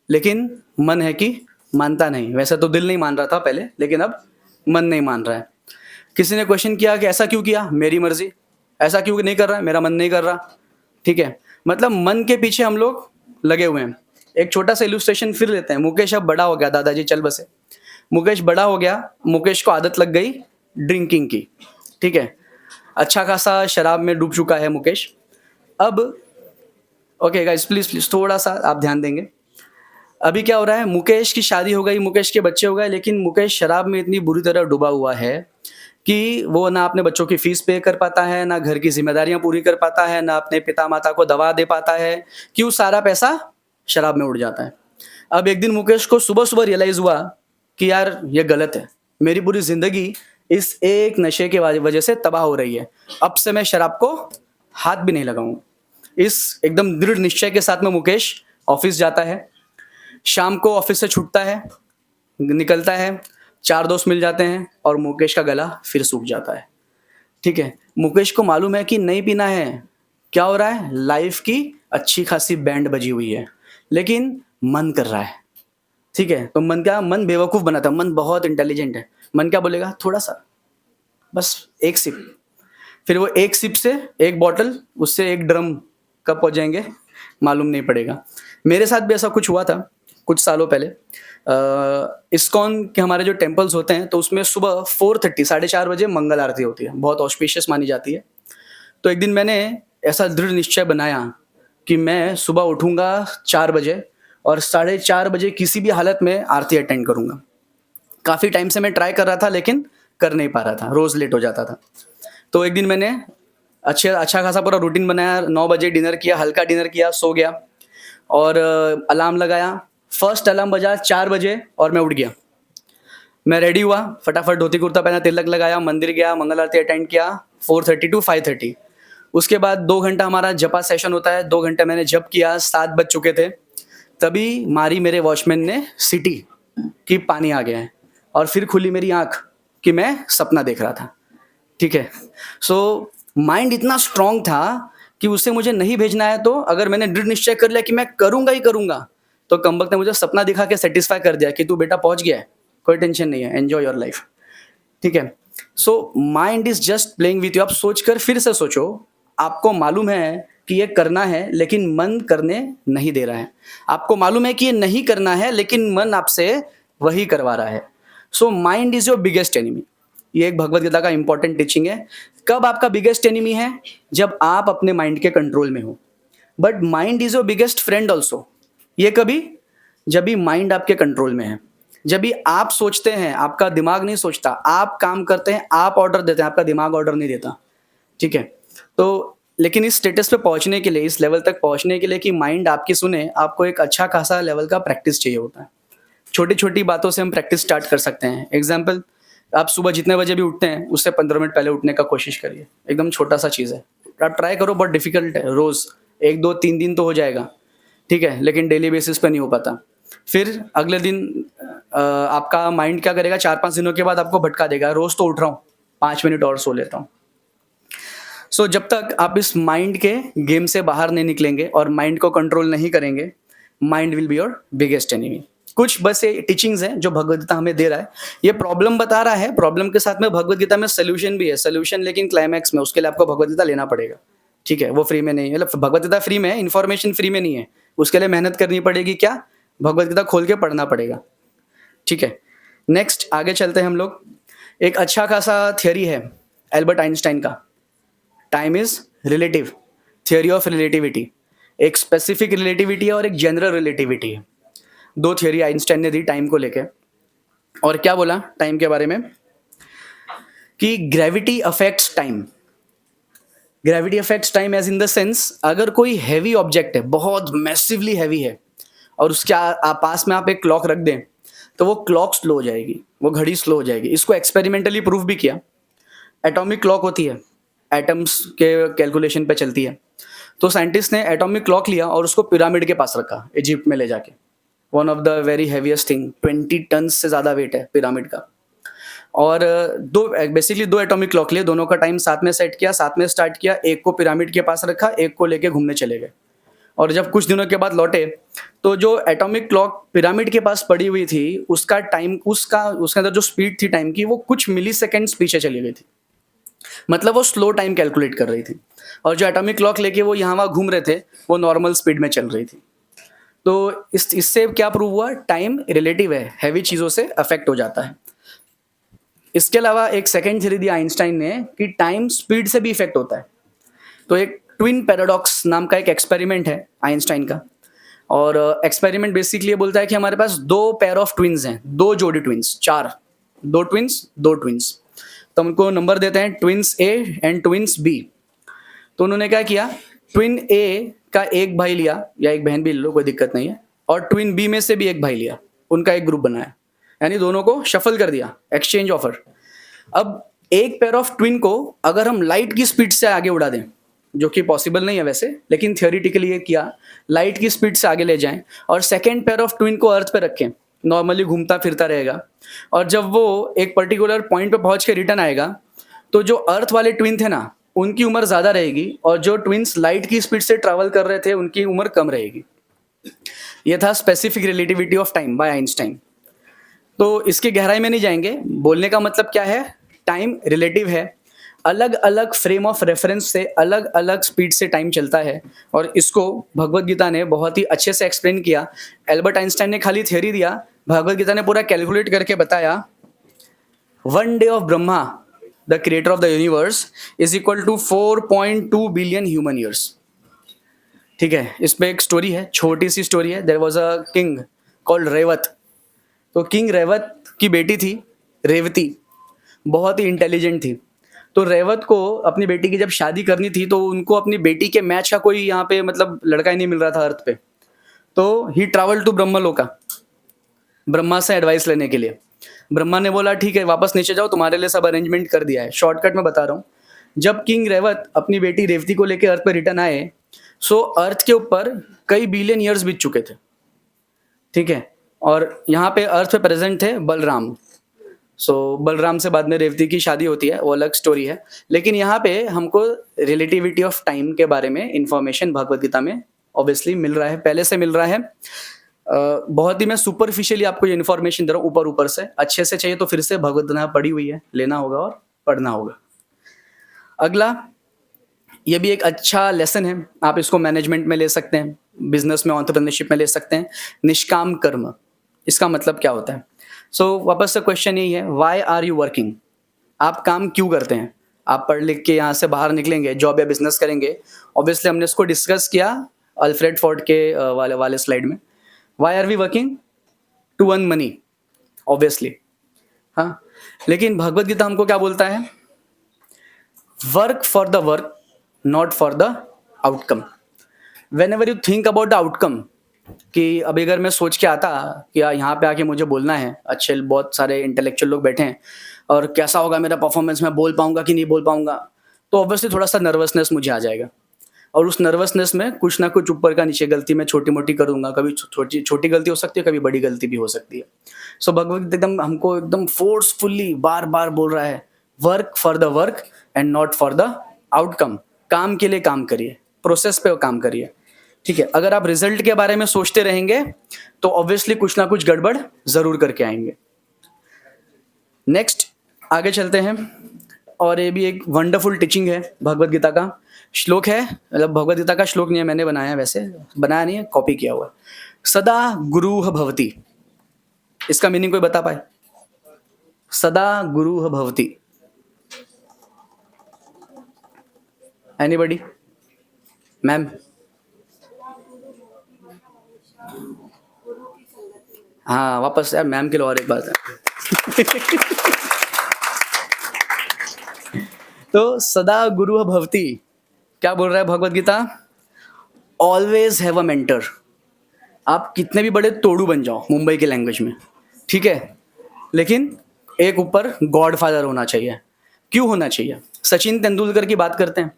लेकिन मन है कि मानता नहीं। वैसे तो दिल नहीं मान रहा था पहले, लेकिन अब मन नहीं मान रहा है। किसी ने क्वेश्चन किया कि ऐसा क्यों किया, मेरी मर्जी, ऐसा क्यों नहीं कर रहा है, मेरा मन नहीं कर रहा। ठीक है, मतलब मन के पीछे हम लोग लगे हुए हैं। एक छोटा सा इलुस्ट्रेशन फिर लेते हैं। मुकेश अब बड़ा हो गया, दादाजी चल बसे। मुकेश बड़ा हो गया, मुकेश को आदत लग गई ड्रिंकिंग की। ठीक है, अच्छा खासा शराब में डूब चुका है मुकेश। अब ओके गाइस, प्लीज थोड़ा सा आप ध्यान देंगे। अभी क्या हो रहा है, मुकेश की शादी हो गई, मुकेश के बच्चे हो गए, लेकिन मुकेश शराब में इतनी बुरी तरह डूबा हुआ है कि वो ना अपने बच्चों की फीस पे कर पाता है, ना घर की जिम्मेदारियां पूरी कर पाता है, ना अपने पिता माता को दवा दे पाता है, क्यों सारा पैसा शराब में उड़ जाता है। अब एक दिन मुकेश को सुबह सुबह रियलाइज हुआ कि यार ये गलत है, मेरी पूरी जिंदगी इस एक नशे के वजह से तबाह हो रही है, अब से मैं शराब को हाथ भी नहीं लगाऊंगा। इस एकदम दृढ़ निश्चय के साथ में मुकेश ऑफिस जाता है। शाम को ऑफिस से छूटता है, निकलता है, 4 दोस्त मिल जाते हैं और मुकेश का गला फिर सूख जाता है। ठीक है, मुकेश को मालूम है कि नहीं पीना है। क्या हो रहा है, लाइफ की अच्छी खासी बैंड बजी हुई है, लेकिन मन कर रहा है। ठीक है, तो मन बेवकूफ़ बनाता है, मन बहुत इंटेलिजेंट है। मन क्या बोलेगा, थोड़ा सा, बस एक सिप। फिर वो एक सिप से एक बॉटल, उससे एक ड्रम, कब पहुँच मालूम नहीं पड़ेगा। मेरे साथ भी ऐसा कुछ हुआ था कुछ सालों पहले। इस्कॉन के हमारे जो टेम्पल्स होते हैं, तो उसमें सुबह 4:30 4:30 बजे मंगल आरती होती है, बहुत ऑस्पिशियस मानी जाती है। तो एक दिन मैंने ऐसा दृढ़ निश्चय बनाया कि मैं सुबह उठूंगा 4 बजे और 4:30 बजे किसी भी हालत में आरती अटेंड करूंगा। काफ़ी टाइम से मैं ट्राई कर रहा था, लेकिन कर नहीं पा रहा था, रोज़ लेट हो जाता था। तो एक दिन मैंने अच्छा खासा पूरा रूटीन बनाया, 9 बजे डिनर किया, हल्का डिनर किया, सो गया और अलार्म लगाया। फर्स्ट अलार्म बजा 4 बजे और मैं उठ गया। मैं रेडी हुआ, फटाफट धोती कुर्ता पहना, तिलक लगाया, मंदिर गया, मंगल आरती अटेंड किया 4:30 टू 5:30। उसके बाद 2 घंटा हमारा जपा सेशन होता है, 2 घंटे मैंने जप किया, 7 बज चुके थे। तभी मारी मेरे वॉचमैन ने सिटी कि पानी आ गया है, और फिर खुली मेरी आँख कि मैं सपना देख रहा था। ठीक है, सो माइंड इतना स्ट्रांग था कि उससे मुझे नहीं भेजना है, तो अगर मैंने दृढ़ निश्चय कर लिया कि मैं करूंगा ही करूंगा, तो कमबख्त ने मुझे सपना दिखा के सेटिस्फाई कर दिया कि तू बेटा पहुंच गया है, कोई टेंशन नहीं है, एंजॉय योर लाइफ। ठीक है, so mind is just playing with you. आप सोचकर फिर से सोचो, आपको मालूम है कि ये करना है लेकिन मन करने नहीं दे रहा है। आपको मालूम है कि ये नहीं करना है लेकिन मन आपसे वही करवा रहा है। So mind is your biggest enemy. ये एक भगवत गीता का इंपॉर्टेंट टीचिंग है। कब आपका बिगेस्ट एनिमी है? जब आप अपने माइंड के कंट्रोल में हो। But mind is your biggest friend also. ये कभी? जब भी माइंड आपके कंट्रोल में है, जब भी आप सोचते हैं, आपका दिमाग नहीं सोचता, आप काम करते हैं, आप ऑर्डर देते हैं, आपका दिमाग ऑर्डर नहीं देता। ठीक है? तो लेकिन इस स्टेटस पे पहुंचने के लिए, इस लेवल तक पहुंचने के लिए कि माइंड आपकी सुने, आपको एक अच्छा खासा लेवल का प्रैक्टिस चाहिए होता है। छोटी छोटी बातों से हम प्रैक्टिस स्टार्ट कर सकते हैं। एग्जाम्पल, आप सुबह जितने बजे भी उठते हैं उससे 15 मिनट पहले उठने का कोशिश करिए। एकदम छोटा सा चीज़ है, आप ट्राई करो। बहुत डिफिकल्ट है, रोज़ 1 2 3 दिन तो हो जाएगा, ठीक है, लेकिन डेली बेसिस पे नहीं हो पाता। फिर अगले दिन आपका माइंड क्या करेगा, 4 5 दिनों के बाद आपको भटका देगा, रोज़ तो उठ रहा हूँ, 5 मिनट और सो लेता हूँ। सो जब तक आप इस माइंड के गेम से बाहर नहीं निकलेंगे और माइंड को कंट्रोल नहीं करेंगे, mind will be your biggest enemy. कुछ बस ये टीचिंग्स हैं जो भगवत गीता हमें दे रहा है। ये प्रॉब्लम बता रहा है, प्रॉब्लम के साथ में भगवत गीता में सोल्यूशन भी है। सोल्यूशन लेकिन क्लाइमैक्स में, उसके लिए आपको भगवत गीता लेना पड़ेगा। ठीक है, वो फ्री में नहीं है, मतलब भगवत गीता फ्री में है, इन्फॉर्मेशन फ्री में नहीं है। उसके लिए मेहनत करनी पड़ेगी। क्या? भगवत गीता खोल के पढ़ना पड़ेगा। ठीक है, नेक्स्ट आगे चलते हैं हम लोग। एक अच्छा खासा थियरी है एल्बर्ट आइंस्टाइन का, time is relative, theory of relativity. एक स्पेसिफिक रिलेटिविटी है और एक जनरल रिलेटिविटी है। दो थियरी आइंस्टाइन ने दी टाइम को लेके। और क्या बोला टाइम के बारे में? कि gravity affects time. Gravity affects time as in the sense, अगर कोई हैवी ऑब्जेक्ट है, बहुत मैसिवली हैवी है, और उसके पास में आप एक क्लॉक रख दें, तो वो क्लॉक स्लो हो जाएगी, वो घड़ी स्लो हो जाएगी। इसको एक्सपेरिमेंटली प्रूव भी किया। एटॉमिक क्लॉक होती है, एटम्स के कैलकुलेशन पे चलती है। तो साइंटिस्ट ने एटॉमिक क्लॉक लिया और उसको पिरामिड के पास रखा, इजिप्ट में ले जाके। One of the very heaviest thing, 20 ton से ज़्यादा वेट है पिरामिड का। और बेसिकली दो एटॉमिक क्लॉक लिए, दोनों का टाइम साथ में सेट किया, साथ में स्टार्ट किया। एक को पिरामिड के पास रखा, एक को लेके घूमने चले गए। और जब कुछ दिनों के बाद लौटे, तो जो एटॉमिक क्लॉक पिरामिड के पास पड़ी हुई थी, उसका टाइम, उसके अंदर जो स्पीड थी टाइम की, वो कुछ मिली सेकेंड्स पीछे चली गई थी। मतलब वो स्लो टाइम कैलकुलेट कर रही थी। और जो एटॉमिक क्लॉक लेके वो यहाँ वहाँ घूम रहे थे, वो नॉर्मल स्पीड में चल रही थी। तो इससे क्या प्रूव हुआ? टाइम रिलेटिव है, हैवी चीज़ों से अफेक्ट हो जाता है। इसके अलावा एक सेकेंड थ्योरी दी आइंस्टाइन ने कि टाइम स्पीड से भी इफेक्ट होता है। तो एक ट्विन पैराडॉक्स नाम का एक एक्सपेरिमेंट है आइंस्टाइन का। और एक्सपेरिमेंट बेसिकली ये बोलता है कि हमारे पास 2 पेयर ऑफ ट्विन्स हैं, 2 जोड़ी ट्विन्स, 4, 2 ट्विन्स। तो हम उनको नंबर देते हैं twins A and twins B. तो उन्होंने क्या किया, ट्विन ए का एक भाई लिया, या एक बहन भी ले लो, कोई दिक्कत नहीं है, और ट्विन बी में से भी एक भाई लिया, उनका एक ग्रुप बनाया, यानी दोनों को शफल कर दिया, एक्सचेंज ऑफर। अब एक पेयर ऑफ ट्विन को अगर हम लाइट की स्पीड से आगे उड़ा दें, जो कि पॉसिबल नहीं है वैसे, लेकिन थियोरिटिकली ये किया, लाइट की स्पीड से आगे ले जाएं और सेकेंड पेयर ऑफ ट्विन को अर्थ पे रखें, नॉर्मली घूमता फिरता रहेगा, और जब वो एक पर्टिकुलर पॉइंट पे पहुंच के रिटर्न आएगा, तो जो अर्थ वाले ट्विन थे ना, उनकी उम्र ज़्यादा रहेगी, और जो ट्विन्स लाइट की स्पीड से ट्रैवल कर रहे थे, उनकी उम्र कम रहेगी। यह था specific relativity of time by Einstein. तो इसकी गहराई में नहीं जाएंगे, बोलने का मतलब क्या है, टाइम रिलेटिव है, अलग अलग फ्रेम ऑफ रेफरेंस से अलग अलग स्पीड से टाइम चलता है, और इसको भगवत गीता ने बहुत ही अच्छे से एक्सप्लेन किया। एल्बर्ट आइंस्टाइन ने खाली थियोरी दिया, भगवत गीता ने पूरा कैलकुलेट करके बताया। 1 day of Brahma, the creator of the universe, is equal to 4.2 billion human years. ठीक है, इसमें एक स्टोरी है, छोटी सी स्टोरी है। There was a king called Revat. तो किंग रेवत की बेटी थी रेवती, बहुत ही इंटेलिजेंट थी। तो रेवत को अपनी बेटी की जब शादी करनी थी, तो उनको अपनी बेटी के मैच का कोई यहाँ पे मतलब लड़का ही नहीं मिल रहा था अर्थ पे। तो ही ट्रैवल टू ब्रह्मलोका, ब्रह्मा से एडवाइस लेने के लिए। ब्रह्मा ने बोला ठीक है, वापस नीचे जाओ, तुम्हारे लिए सब अरेंजमेंट कर दिया है। शॉर्टकट में बता रहा हूँ। जब किंग रेवत अपनी बेटी रेवती को लेकर अर्थ पर रिटर्न आए, सो अर्थ के ऊपर कई बिलियन ईयर्स बीत चुके थे। ठीक है, और यहाँ पे अर्थ पे प्रेजेंट थे बलराम। सो बलराम से बाद में रेवती की शादी होती है, वो अलग स्टोरी है। लेकिन यहाँ पे हमको रिलेटिविटी ऑफ टाइम के बारे में इंफॉर्मेशन भगवत गीता में ऑब्वियसली मिल रहा है, पहले से मिल रहा है। बहुत ही मैं सुपरफिशियली आपको ये इन्फॉर्मेशन दे रहा हूँ, ऊपर ऊपर से। अच्छे से चाहिए तो फिर से भगवत गीता पढ़ी हुई है, लेना होगा और पढ़ना होगा। अगला, ये भी एक अच्छा लेसन है, आप इसको मैनेजमेंट में ले सकते हैं, बिजनेस में, एंटरप्रेन्योरशिप में ले सकते हैं। निष्काम कर्म, इसका मतलब क्या होता है? सो वापस से क्वेश्चन यही है, व्हाई आर यू वर्किंग? आप काम क्यों करते हैं? आप पढ़ लिख के यहाँ से बाहर निकलेंगे, जॉब या बिजनेस करेंगे। ऑब्वियसली हमने इसको डिस्कस किया अल्फ्रेड फोर्ड के वाले स्लाइड में। Why are we working? To earn money, obviously. हाँ, लेकिन भगवत गीता हमको क्या बोलता है? Work for the work, not for the outcome. Whenever you think about the outcome, कि अभी अगर मैं सोच के आता कि यहाँ पे आके मुझे बोलना है, अच्छे बहुत सारे इंटेलेक्चुअल लोग बैठे हैं, और कैसा होगा मेरा परफॉर्मेंस, मैं बोल पाऊंगा कि नहीं बोल पाऊंगा, तो ऑब्वियसली थोड़ा सा नर्वसनेस मुझे आ जाएगा। और उस नर्वसनेस में कुछ ना कुछ ऊपर का नीचे गलती मैं छोटी मोटी करूंगा, कभी छोटी गलती हो सकती है, कभी बड़ी गलती भी हो सकती है। सो भगवत एकदम हमको एकदम फोर्सफुली बार बार बोल रहा है, work for the work and not for the outcome. काम के लिए काम करिए, प्रोसेस पे काम करिए, ठीक है। अगर आप रिजल्ट के बारे में सोचते रहेंगे तो ऑब्वियसली कुछ ना कुछ गड़बड़ जरूर करके आएंगे। नेक्स्ट आगे चलते हैं, और ये भी एक वंडरफुल टीचिंग है भगवत गीता का। श्लोक है, मतलब भगवत गीता का श्लोक नहीं है, मैंने बनाया, वैसे बनाया नहीं है, कॉपी किया हुआ है। सदा गुरुः भवति, इसका मीनिंग कोई बता पाए? सदा गुरुः भवति, एनीबॉडी? मैम? हाँ, वापस यार मैम के लिए और एक बात है। तो सदा गुरुः भवति क्या बोल रहा है Bhagavad Gita? Always have a mentor. आप कितने भी बड़े तोड़ू बन जाओ मुंबई के लैंग्वेज में, ठीक है, लेकिन एक ऊपर गॉड फादर होना चाहिए। क्यों होना चाहिए? सचिन तेंदुलकर की बात करते हैं,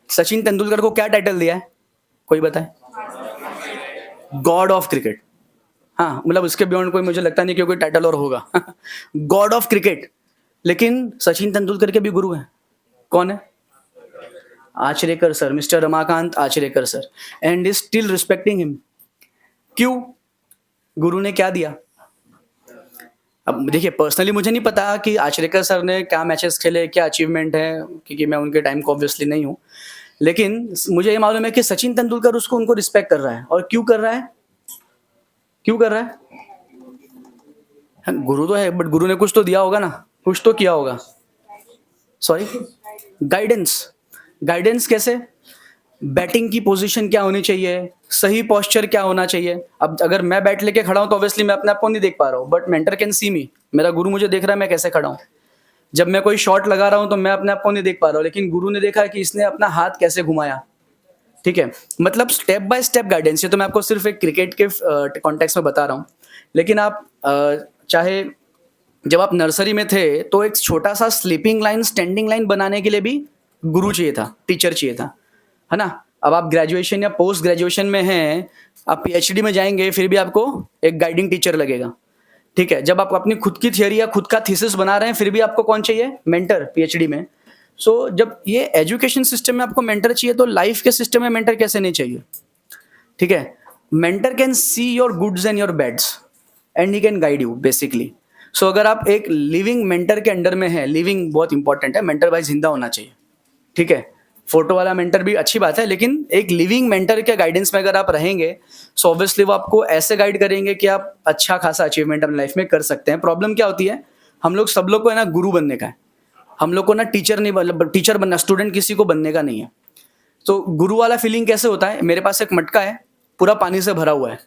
सचिन तेंदुलकर को क्या टाइटल दिया है, कोई बताए? God of cricket. हाँ, मतलब उसके बियॉन्ड कोई मुझे लगता नहीं कि कोई टाइटल और होगा। God of cricket. लेकिन सचिन तेंदुलकर के भी गुरु हैं, कौन है? Achrekar sir, mister Ramakant Achrekar sir, and is still respecting him. क्यों? गुरु ने क्या दिया? अब देखिए, पर्सनली मुझे नहीं पता कि आचरेकर सर ने क्या मैचेस खेले, क्या अचीवमेंट है, क्योंकि मैं उनके टाइम को ऑब्वियसली नहीं हूँ, लेकिन मुझे ये मालूम है कि सचिन तेंदुलकर उसको उनको रिस्पेक्ट कर रहा है। और क्यों कर रहा है? क्यों कर रहा है? हाँ, गुरु तो है, बट गुरु ने कुछ तो दिया होगा ना, कुछ तो किया होगा। Sorry, guidance. गाइडेंस कैसे? बैटिंग की पोजीशन क्या होनी चाहिए, सही पोस्चर क्या होना चाहिए। अब अगर मैं बैट लेके खड़ा हूं तो ऑब्वियसली मैं अपने आप को नहीं देख पा रहा हूँ, बट मेंटर कैन सी मी, मेरा गुरु मुझे देख रहा है मैं कैसे खड़ा हूँ। जब मैं कोई शॉट लगा रहा हूँ तो मैं अपने आप को नहीं देख पा रहा हूँ, लेकिन गुरु ने देखा कि इसने अपना हाथ कैसे घुमाया, ठीक है। मतलब स्टेप बाय स्टेप गाइडेंस। ये तो मैं आपको सिर्फ एक क्रिकेट के कॉन्टेक्स्ट में बता रहा हूँ, लेकिन आप चाहे जब आप नर्सरी में थे तो एक छोटा सा स्लीपिंग लाइन, स्टैंडिंग लाइन बनाने के लिए भी गुरु चाहिए था, टीचर चाहिए था, है ना। अब आप ग्रेजुएशन या पोस्ट ग्रेजुएशन में हैं, आप पीएचडी में जाएंगे, फिर भी आपको एक गाइडिंग टीचर लगेगा, ठीक है। जब आप अपनी खुद की थियरी या खुद का थीसिस बना रहे हैं, फिर भी आपको कौन चाहिए? मेंटर, पीएचडी में। सो जब ये एजुकेशन सिस्टम में आपको मेंटर चाहिए, तो लाइफ के सिस्टम में मेंटर कैसे नहीं चाहिए, ठीक है। Mentor can see your goods and your bads and he can guide you basically. So अगर आप एक लिविंग मेंटर के अंडर में है, लिविंग बहुत इंपॉर्टेंट है, मेंटर भाई जिंदा होना चाहिए, ठीक है। फोटो वाला मेंटर भी अच्छी बात है, लेकिन एक लिविंग मेंटर के गाइडेंस में अगर आप रहेंगे, सो ऑब्वियसली वो आपको ऐसे गाइड करेंगे कि आप अच्छा खासा अचीवमेंट अपनी लाइफ में कर सकते हैं। प्रॉब्लम क्या होती है, हम लोग सब लोग को है ना गुरु बनने का है, हम लोग को ना टीचर नहीं, टीचर बनना, स्टूडेंट किसी को बनने का नहीं है। तो गुरु वाला फीलिंग कैसे होता है? मेरे पास एक मटका है, पूरा पानी से भरा हुआ है,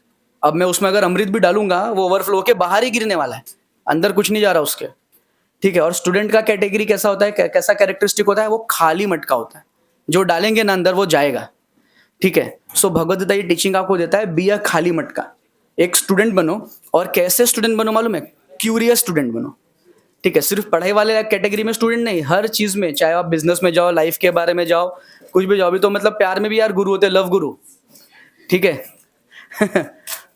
अब मैं उसमें अगर अमृत भी डालूंगा, वो ओवरफ्लो होके बाहर ही गिरने वाला है, अंदर कुछ नहीं जा रहा उसके, ठीक है। और स्टूडेंट का कैटेगरी कैसा होता है, कैसा कैरेक्टरिस्टिक होता है? वो खाली मटका होता है, जो डालेंगे ना अंदर वो जाएगा, ठीक है। सो भगवत गीता ये टीचिंग आपको देता है, बी अ खाली मटका। एक स्टूडेंट बनो, और कैसे स्टूडेंट बनो मालूम है? क्यूरियस स्टूडेंट बनो, ठीक है। सिर्फ पढ़ाई वाले कैटेगरी में स्टूडेंट नहीं, हर चीज में, चाहे आप बिजनेस में जाओ, लाइफ के बारे में जाओ, कुछ भी जाओ। भी तो मतलब प्यार में भी यार गुरु होते हैं, लव गुरु, ठीक है।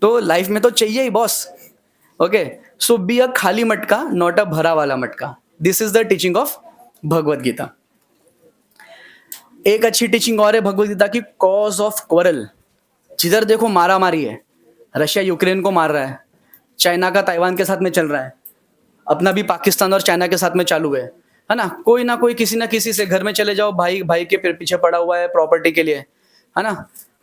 तो लाइफ में तो चाहिए ही boss, okay. So be a खाली मटका, नॉट अ भरा वाला मटका। This is the teaching of Bhagavad Gita. एक अच्छी टीचिंग और है भगवत गीता की, कॉज ऑफ क्वारल। जिधर देखो मारा मारी है, रशिया यूक्रेन को मार रहा है, चाइना का ताइवान के साथ में चल रहा है, अपना भी पाकिस्तान और चाइना के साथ में चालू है है ना? कोई ना कोई किसी ना किसी से घर में चले जाओ, भाई भाई के पीछे पड़ा हुआ है प्रॉपर्टी के लिए, है ना?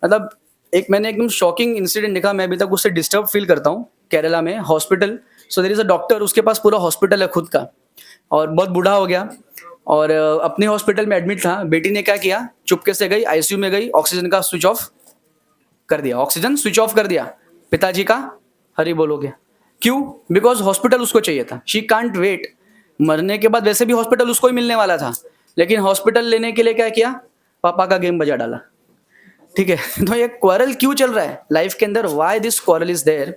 मतलब एक मैंने एकदम शॉकिंग इंसिडेंट देखा, मैं अभी तक उससे डिस्टर्ब फील करता हूँ। केरला में hospital, so there is a doctor, उसके पास पूरा हॉस्पिटल है खुद का, और बहुत बूढ़ा हो गया, और अपने हॉस्पिटल में एडमिट था। बेटी ने क्या किया, चुपके से गई आईसीयू में गई, ऑक्सीजन का स्विच ऑफ कर दिया, ऑक्सीजन स्विच ऑफ कर दिया। पिताजी का हरी बोलोगे, क्यों? बिकॉज हॉस्पिटल उसको चाहिए था, शी कांट वेट। मरने के बाद वैसे भी हॉस्पिटल उसको ही मिलने वाला था, लेकिन हॉस्पिटल लेने के लिए क्या किया, पापा का गेम बजा डाला। ठीक है, तो ये क्वारल क्यों चल रहा है लाइफ के अंदर, why this quarrel is there?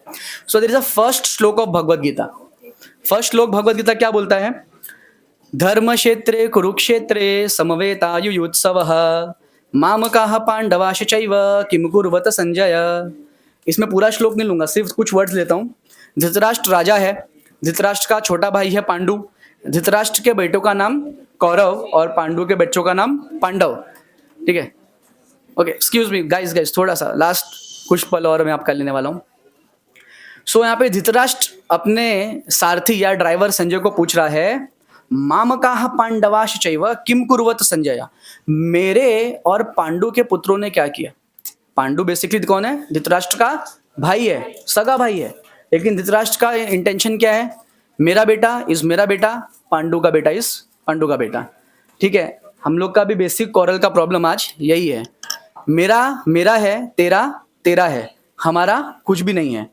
So there is a first shloka of Bhagavad Gita. First shloka Bhagavad Gita क्या बोलता है? धर्म क्षेत्रे कुरुक्षेत्रे समवेतायुयुत्सवः मामकाः पांडवाश्च चैव किम कुर्वत संजय। इसमें पूरा श्लोक नहीं लूंगा, सिर्फ कुछ वर्ड्स लेता हूँ। धृतराष्ट्र राजा है, धृतराष्ट्र का छोटा भाई है पांडु, धृतराष्ट्र के बेटों का नाम कौरव और पांडु के बच्चों का नाम पांडव। ठीक है, ओके, एक्सक्यूज मी गाइस, थोड़ा सा लास्ट कुछ पल और मैं आपका लेने वाला हूँ। सो यहाँ पे धृतराष्ट्र अपने सारथी या ड्राइवर संजय को पूछ रहा है, मामकाः पांडवाश्च चैव किम कुर्वत संजय, मेरे और पांडु के पुत्रों ने क्या किया? पांडु बेसिकली कौन है? धृतराष्ट्र का भाई है, सगा भाई है, लेकिन धृतराष्ट्र का इंटेंशन क्या है? मेरा बेटा इज मेरा बेटा, पांडु का बेटा इज पांडु का बेटा। ठीक है, हम लोग का भी बेसिक कॉरल का प्रॉब्लम आज यही है, मेरा मेरा है, तेरा तेरा है, हमारा कुछ भी नहीं है।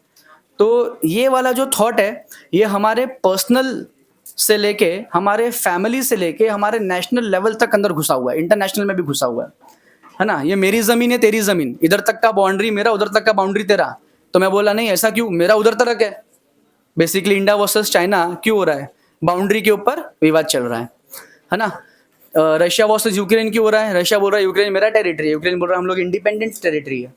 तो ये वाला जो थॉट है, ये हमारे पर्सनल से लेके, हमारे फैमिली से लेके, हमारे नेशनल लेवल तक अंदर घुसा हुआ है, इंटरनेशनल में भी घुसा हुआ है ना? ये मेरी जमीन है, तेरी जमीन, इधर तक का बाउंड्री मेरा, उधर तक का बाउंड्री तेरा। तो मैं बोला नहीं, ऐसा क्यों, मेरा उधर तक है। बेसिकली इंडिया वर्सेस चाइना क्यों हो रहा है? बाउंड्री के ऊपर विवाद चल रहा है ना? रशिया वर्सेस यूक्रेन क्यों हो रहा है? रशिया बोल रहा है यूक्रेन मेरा टेरिटरी है, यूक्रेन बोल रहा है हम लोग इंडिपेंडेंट टेरिटरी है।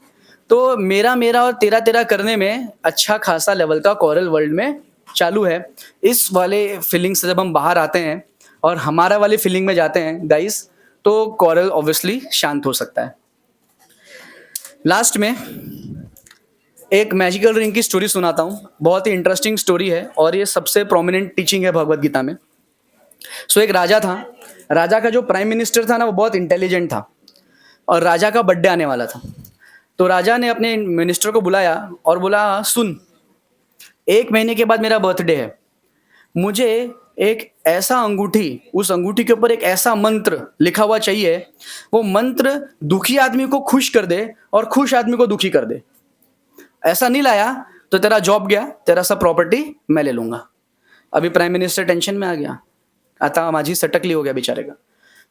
तो मेरा मेरा और तेरा तेरा करने में अच्छा खासा लेवल का कॉरल वर्ल्ड में चालू है। इस वाले फीलिंग से जब हम बाहर आते हैं और हमारा वाले फीलिंग में जाते हैं गाइस, तो कॉरल ऑब्वियसली शांत हो सकता है। लास्ट में एक मैजिकल रिंग की स्टोरी सुनाता हूँ, बहुत ही इंटरेस्टिंग स्टोरी है और ये सबसे प्रोमिनेंट टीचिंग है भगवद गीता में। सो एक राजा था, राजा का जो प्राइम मिनिस्टर था ना, वो बहुत इंटेलिजेंट था, और राजा का बर्थडे आने वाला था। तो राजा ने अपने मिनिस्टर को बुलाया और बोला, सुन, 1 महीने के बाद मेरा बर्थडे है, मुझे एक ऐसा अंगूठी, उस अंगूठी के ऊपर एक ऐसा मंत्र लिखा हुआ चाहिए, वो मंत्र दुखी आदमी को खुश कर दे और खुश आदमी को दुखी कर दे। ऐसा नहीं लाया तो तेरा जॉब गया, तेरा सब प्रॉपर्टी मैं ले लूंगा। अभी प्राइम मिनिस्टर टेंशन में आ गया, आता माझी सटकली हो गया बेचारे का,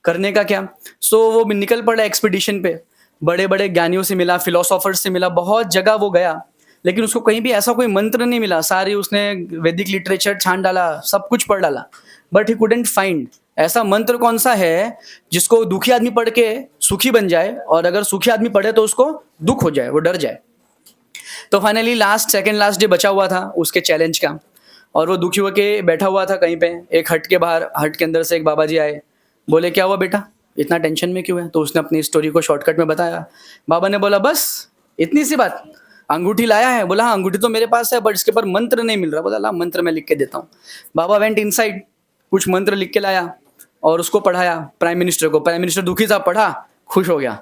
करने का क्या? सो वो निकल पड़ा एक्सपीडिशन पे, बड़े बड़े ज्ञानियों से मिला, फिलोसोफर्स से मिला, बहुत जगह वो गया, लेकिन उसको कहीं भी ऐसा कोई मंत्र नहीं मिला। सारी उसने वैदिक लिटरेचर छान डाला, सब कुछ पढ़ डाला, बट ही कुडंट फाइंड ऐसा मंत्र कौन सा है जिसको दुखी आदमी पढ़ के सुखी बन जाए, और अगर सुखी आदमी पढ़े तो उसको दुख हो जाए, वो डर जाए। तो फाइनली सेकंड लास्ट डे बचा हुआ था उसके चैलेंज का, और वो दुखी होके बैठा हुआ था कहीं पे एक हट के बाहर। हट के अंदर से एक बाबा जी आए, बोले क्या हुआ बेटा, इतना टेंशन में क्यों है? तो उसने अपनी स्टोरी को शॉर्टकट में बताया। बाबा ने बोला, बस इतनी सी बात, अंगूठी लाया है? बोला हाँ, अंगूठी तो मेरे पास है, बट इसके ऊपर मंत्र नहीं मिल रहा। बोला ला, मंत्र मैं लिख के देता हूँ। बाबा वेंट इनसाइड, कुछ मंत्र लिख के लाया और उसको पढ़ाया प्राइम मिनिस्टर को। प्राइम मिनिस्टर दुखी था, पढ़ा, खुश हो गया,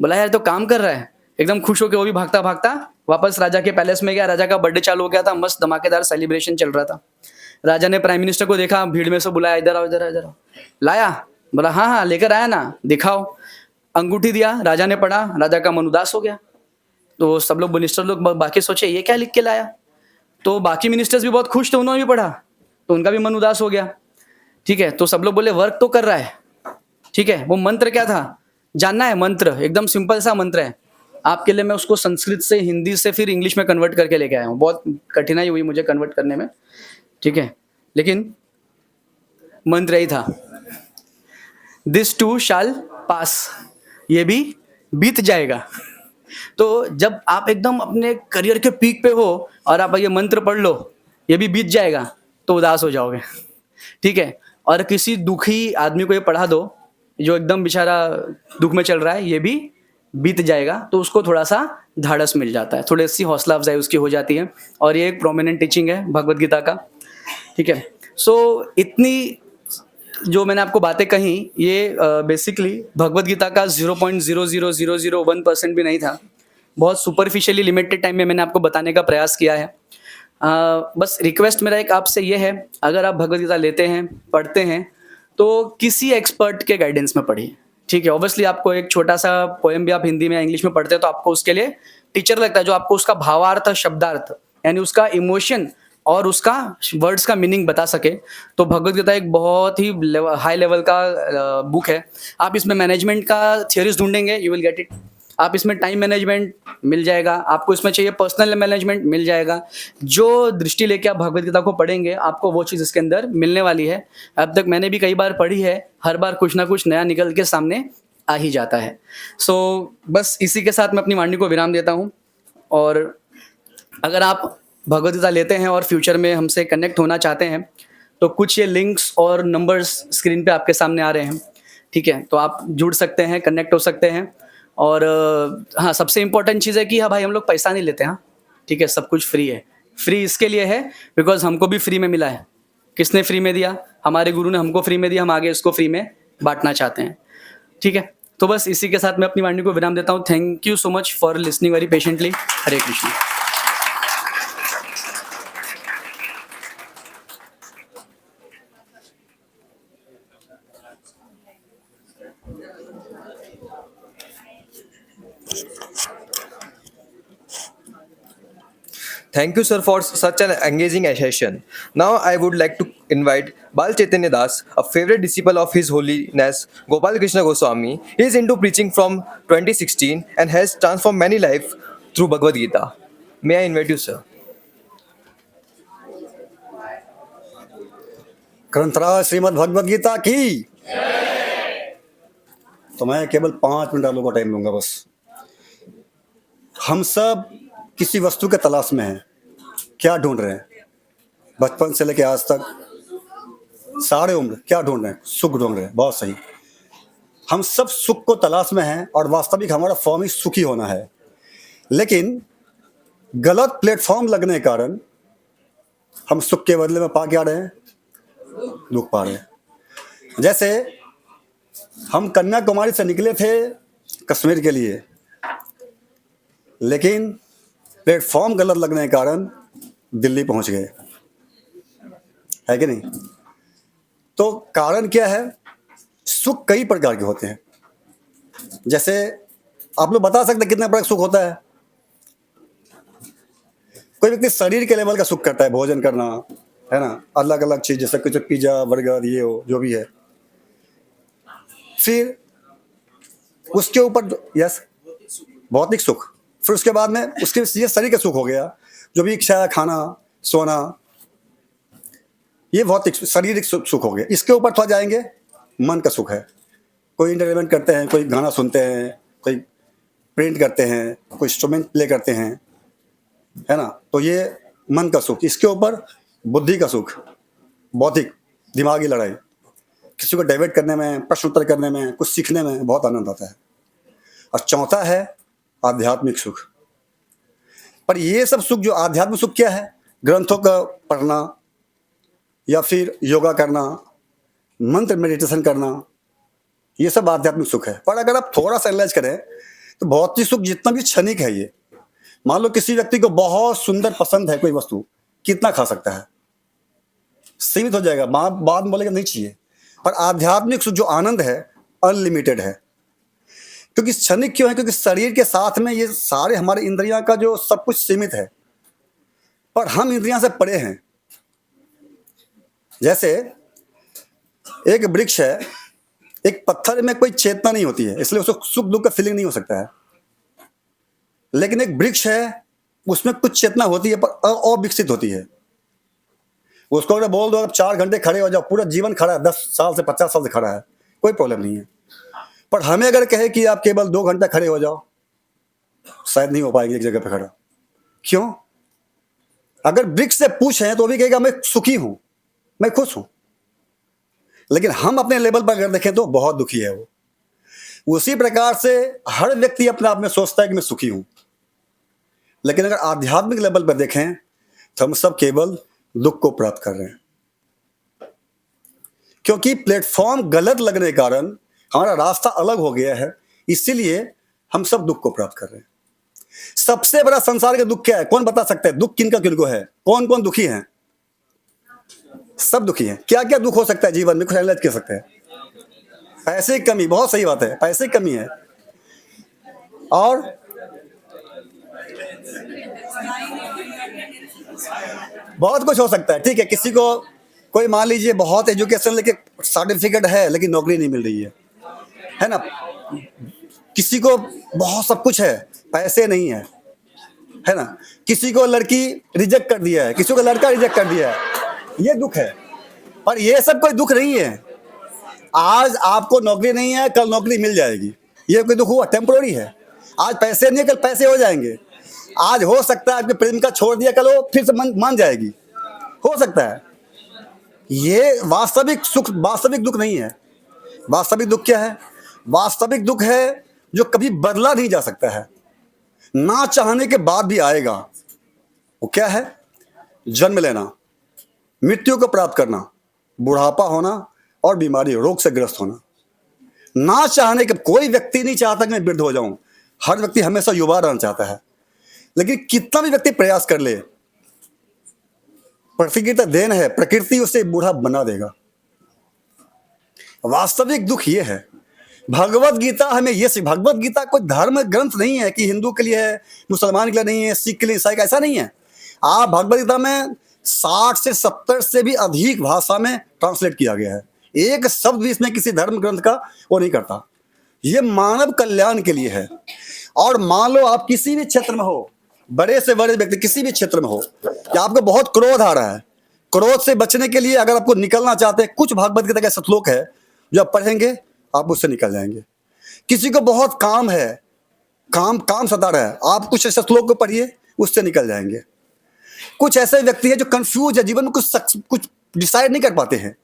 बोला यार तो काम कर रहा है, एकदम खुश होकर वो भी भागता भागता वापस राजा के पैलेस में गया। राजा का बर्थडे चालू हो गया था, मस्त धमाकेदार सेलिब्रेशन चल रहा था। राजा ने प्राइम मिनिस्टर को देखा, भीड़ में से बुलाया, इधर आओ इधर आओ इधर आओ। लाया? बोला हाँ हाँ लेकर आया ना, दिखाओ। अंगूठी दिया, राजा ने पढ़ा, राजा का मन उदास हो गया। तो सब लोग मिनिस्टर लोग बाकी सोचे ये क्या लिख के लाया? तो बाकी मिनिस्टर्स भी बहुत खुश थे, उन्होंने भी पढ़ा, तो उनका भी मन उदास हो गया। ठीक है, तो सब लोग बोले वर्क तो कर रहा है। ठीक है, वो मंत्र क्या था जानना है? मंत्र एकदम सिंपल सा मंत्र है, आपके लिए मैं उसको संस्कृत से हिंदी से फिर इंग्लिश में कन्वर्ट करके लेके आया हूँ। बहुत कठिनाई हुई मुझे कन्वर्ट करने में, ठीक है, लेकिन मंत्र यही था, दिस टू शाल पास, ये भी बीत जाएगा। तो जब आप एकदम अपने करियर के पीक पे हो और आप ये मंत्र पढ़ लो, ये भी बीत जाएगा, तो उदास हो जाओगे। ठीक है, और किसी दुखी आदमी को ये पढ़ा दो जो एकदम बेचारा दुख में चल रहा है, ये भी बीत जाएगा, तो उसको थोड़ा सा धाड़स मिल जाता है, थोड़ी सी हौसला अफजाई उसकी हो जाती है। और ये एक प्रोमिनेंट टीचिंग है भगवद गीता का। ठीक है, सो इतनी जो मैंने आपको बातें कही ये बेसिकली भगवत गीता का 0.00001% भी नहीं था। बहुत सुपरफिशियली लिमिटेड टाइम में मैंने आपको बताने का प्रयास किया है। बस रिक्वेस्ट मेरा एक आपसे ये है, अगर आप भगवत गीता लेते हैं, पढ़ते हैं, तो किसी एक्सपर्ट के गाइडेंस में पढ़िए, ठीक है? ऑब्वियसली आपको एक छोटा-सा पोएम भी आप हिंदी में या इंग्लिश में पढ़ते हैं, तो आपको उसके लिए टीचर लगता है, जो आपको उसका भावार्थ, शब्दार्थ यानी उसका इमोशन और उसका वर्ड्स का मीनिंग बता सके। तो भगवत गीता एक बहुत ही हाई लेवल का बुक है। आप इसमें मैनेजमेंट का थियरीज ढूंढेंगे, यू विल गेट इट। आप इसमें टाइम मैनेजमेंट मिल जाएगा, आपको इसमें चाहिए पर्सनल मैनेजमेंट मिल जाएगा। जो दृष्टि लेके आप भगवत गीता को पढ़ेंगे, आपको वो चीज़ इसके अंदर मिलने वाली है। अब तक मैंने भी कई बार पढ़ी है, हर बार कुछ ना कुछ नया निकल के सामने आ ही जाता है। सो बस इसी के साथ मैं अपनी वाणी को विराम देता हूँ। और अगर आप भगवत गीता लेते हैं और फ्यूचर में हमसे कनेक्ट होना चाहते हैं, तो कुछ ये लिंक्स और नंबर्स स्क्रीन पे आपके सामने आ रहे हैं, ठीक है? तो आप जुड़ सकते हैं, कनेक्ट हो सकते हैं। और हाँ, सबसे इम्पोर्टेंट चीज़ है कि हाँ भाई, हम लोग पैसा नहीं लेते, हाँ, ठीक है? सब कुछ फ्री है। फ्री इसके लिए है बिकॉज़ हमको भी फ्री में मिला है। किसने फ्री में दिया? हमारे गुरु ने हमको फ्री में दिया, हम आगे इसको फ्री में बाँटना चाहते हैं, ठीक है? तो बस इसी के साथ मैं अपनी वाणी को विराम देता हूँ। Thank you so much for listening very patiently. Hare Krishna. Thank you, sir, for such an engaging session. Now, I would like to invite Bal Chaitanya Das, a favorite disciple of His Holiness Gopal Krishna Goswami. He is into preaching from 2016 and has transformed many lives through Bhagavad Gita. May I invite you, sir? ग्रंथराज श्रीमद् भगवद गीता की। तो मैं केवल 5 minute आप लोगों का time लूंगा बस। हम सब किसी वस्तु के तलाश में हैं। क्या ढूंढ रहे हैं? बचपन से लेकर आज तक सारे उम्र क्या ढूंढ रहे हैं? सुख ढूंढ रहे हैं। बहुत सही। हम सब सुख को तलाश में हैं और वास्तविक हमारा फॉर्म ही सुखी होना है। लेकिन गलत प्लेटफॉर्म लगने के कारण हम सुख के बदले में पा क्या रहे हैं? दुख पा रहे हैं। जैसे हम कन्याकुमारी से निकले थे कश्मीर के लिए, लेकिन प्लेटफॉर्म गलत लगने के कारण दिल्ली पहुंच गए, है कि नहीं? तो कारण क्या है? सुख कई प्रकार के होते हैं। जैसे आप लोग बता सकते हैं कितने प्रकार का सुख होता है? कोई व्यक्ति शरीर के लेवल का सुख करता है, भोजन करना, है ना, अलग अलग चीज, जैसे कुछ पिज्जा बर्गर ये हो जो भी है। फिर उसके ऊपर यस भौतिक सुख। फिर उसके बाद में उसके ये शरीर का सुख हो गया, जो भी इच्छा है, खाना सोना, ये भौतिक शारीरिक सुख हो गया। इसके ऊपर थोड़ा जाएंगे, मन का सुख है। कोई इंटरटेनमेंट करते हैं, कोई गाना सुनते हैं, कोई प्रिंट करते हैं, कोई इंस्ट्रूमेंट प्ले करते हैं, है ना, तो ये मन का सुख। इसके ऊपर बुद्धि का सुख, बौद्धिक दिमागी लड़ाई, किसी को डाइवर्ट करने में, प्रश्न उत्तर करने में, कुछ सीखने में बहुत आनंद आता है। और चौथा है आध्यात्मिक सुख। पर ये सब सुख, जो आध्यात्मिक सुख क्या है? ग्रंथों का पढ़ना या फिर योगा करना, मंत्र मेडिटेशन करना, ये सब आध्यात्मिक सुख है। पर अगर आप थोड़ा सा एनालाइज करें तो भौतिक सुख जितना भी क्षणिक है, ये मान लो किसी व्यक्ति को बहुत सुंदर पसंद है कोई वस्तु, कितना खा सकता है? सीमित हो जाएगा, बाद में बोलेगा नहीं चाहिए। पर आध्यात्मिक सुख जो आनंद है अनलिमिटेड है। क्योंकि क्षणिक क्यों है? क्योंकि शरीर के साथ में ये सारे हमारे इंद्रियां का जो सब कुछ सीमित है, पर हम इंद्रियां से परे हैं। जैसे एक वृक्ष है, एक पत्थर में कोई चेतना नहीं होती है, इसलिए उसको सुख दुख का फीलिंग नहीं हो सकता है। लेकिन एक वृक्ष है, उसमें कुछ चेतना होती है, पर अविकसित होती है। उसको अगर बोल दो आप 4 घंटे खड़े हो जाओ, पूरा जीवन खड़ा है, 10 साल से 50 साल से खड़ा है, कोई प्रॉब्लम नहीं है। पर हमें अगर कहे कि आप केवल 2 घंटा खड़े हो जाओ, शायद नहीं हो पाएगी एक जगह पे खड़ा। क्यों? अगर वृक्ष से पूछें तो भी कहेगा मैं सुखी हूं, मैं खुश हूं। लेकिन हम अपने लेवल पर अगर देखें तो बहुत दुखी है वो। उसी प्रकार से हर व्यक्ति अपने आप में सोचता है कि मैं सुखी हूं, लेकिन अगर आध्यात्मिक लेवल पर देखें तो हम सब केवल दुख को प्राप्त कर रहे हैं। क्योंकि प्लेटफॉर्म गलत लगने के कारण हमारा रास्ता अलग हो गया है, इसीलिए हम सब दुख को प्राप्त कर रहे हैं। सबसे बड़ा संसार का दुख क्या है? कौन बता सकता है? दुख किनका किनको है? कौन कौन दुखी हैं? सब दुखी हैं। क्या क्या दुख हो सकता है जीवन में? कुछ एनालाइज कर सकते हैं? पैसे की कमी, बहुत सही बात है, पैसे की कमी है। और बहुत कुछ हो सकता है। ठीक है, किसी को कोई मान लीजिए बहुत एजुकेशन लेके सर्टिफिकेट है लेकिन नौकरी नहीं मिल रही है ना। किसी को बहुत सब कुछ है, पैसे नहीं है ना। किसी को लड़की रिजेक्ट कर दिया है, किसी को लड़का रिजेक्ट कर दिया है, ये दुख है। पर ये सब कोई दुख नहीं है। आज आपको नौकरी नहीं है, कल नौकरी मिल जाएगी, ये कोई दुख हुआ? टेम्पोररी है। आज पैसे नहीं है, कल पैसे हो जाएंगे। आज हो सकता है आपके प्रेमिका छोड़ दिया, कल वो फिर से मान जाएगी, हो सकता है। ये वास्तविक सुख, वास्तविक दुख नहीं है। वास्तविक दुख क्या है? वास्तविक दुख है जो कभी बदला नहीं जा सकता है, ना चाहने के बाद भी आएगा। वो क्या है? जन्म लेना, मृत्यु को प्राप्त करना, बुढ़ापा होना और बीमारी, रोग से ग्रस्त होना। ना चाहने के, कोई व्यक्ति नहीं चाहता कि मैं वृद्ध हो जाऊं। हर व्यक्ति हमेशा युवा रहना चाहता है, लेकिन कितना भी व्यक्ति प्रयास कर ले, प्रकृति का देन है, प्रकृति उसे बूढ़ा बना देगा। वास्तविक दुख ये है। भगवत गीता हमें ये भगवत गीता कोई धर्म ग्रंथ नहीं है कि हिंदू के लिए है, मुसलमान के लिए नहीं है, सिख के लिए, ईसाई का, ऐसा नहीं है। आप भगवत गीता में 60 से 70 से भी अधिक भाषा में ट्रांसलेट किया गया है। एक शब्द भी इसमें किसी धर्म ग्रंथ का वो नहीं करता। ये मानव कल्याण के लिए है। और मान लो आप किसी भी क्षेत्र में हो, बड़े से बड़े व्यक्ति किसी भी क्षेत्र में हो, कि आपको बहुत क्रोध आ रहा है, क्रोध से बचने के लिए अगर आपको निकलना चाहते हैं, कुछ भगवत गीता का श्लोक है जो आप पढ़ेंगे, आप उससे निकल जाएंगे। किसी को बहुत काम है, काम सता रहा है, आप कुछ ऐसे श्लोक को पढ़िए, उससे निकल जाएंगे। कुछ ऐसे व्यक्ति है जो कंफ्यूज है, जीवन में कुछ डिसाइड नहीं कर पाते हैं,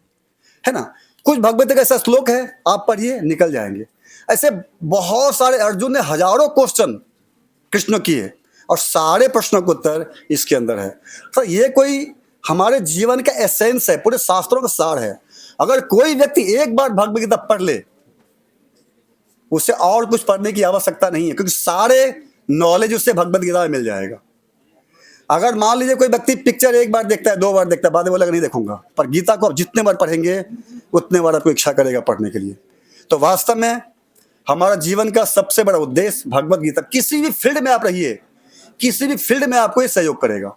है ना। कुछ भगवत गीता का ऐसा श्लोक है, आप पढ़िए, निकल जाएंगे। ऐसे बहुत सारे, अर्जुन ने हजारों क्वेश्चन कृष्ण किए और सारे प्रश्नों का उत्तर इसके अंदर है। तो ये कोई हमारे जीवन का एसेंस है, पूरे शास्त्रों का सार है। अगर कोई व्यक्ति एक बार भगवत गीता पढ़ ले, उसे और कुछ पढ़ने की आवश्यकता नहीं है, क्योंकि सारे नॉलेज उससे भगवत गीता में मिल जाएगा। अगर मान लीजिए कोई व्यक्ति पिक्चर एक बार देखता है, 2 बार देखता है, बाद में बोलेगा नहीं देखूंगा, पर गीता को आप जितने बार पढ़ेंगे उतने बार आपको इच्छा करेगा पढ़ने के लिए। तो वास्तव में हमारा जीवन का सबसे बड़ा उद्देश्य भगवत गीता, किसी भी फील्ड में आप रहिए, किसी भी फील्ड में आपको ये सहयोग करेगा।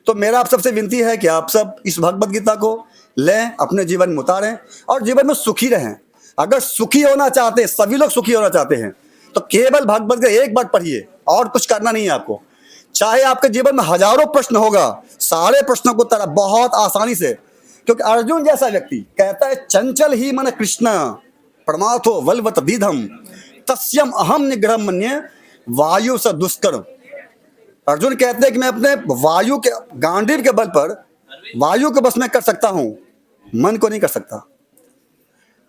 तो मेरा आप सबसे विनती है कि आप सब इस भगवत गीता को लें, अपने जीवन में उतारें और जीवन में सुखी रहें। अगर सुखी होना चाहते हैं, सभी लोग सुखी होना चाहते हैं, तो केवल भगवत गीता एक बार पढ़िए, और कुछ करना नहीं है आपको। चाहे आपके जीवन में हजारों प्रश्न होगा, सारे प्रश्नों को उत्तर बहुत आसानी से, क्योंकि अर्जुन जैसा व्यक्ति कहता है, चंचल ही मन कृष्ण परमार्थो वल्वत दीधम तस्यम अहम निग्रह मन्ये वायु स दुष्कर। अर्जुन कहते हैं कि मैं अपने वायु के गांडीव के बल पर वायु को बस में कर सकता हूं, मन को नहीं कर सकता।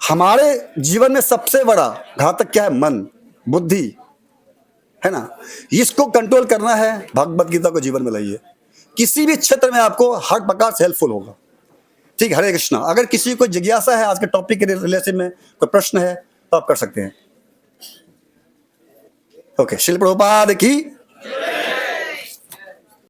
हमारे जीवन में सबसे बड़ा घातक क्या है? मन, बुद्धि, है ना। इसको कंट्रोल करना है, भगवत गीता को जीवन में लाइए। किसी भी क्षेत्र में आपको हर प्रकार से हेल्पफुल होगा। ठीक, हरे कृष्णा। अगर किसी को जिज्ञासा है आज के टॉपिक के रिलेशन में, कोई प्रश्न है, तो आप कर सकते हैं। ओके, श्रील प्रभुपाद की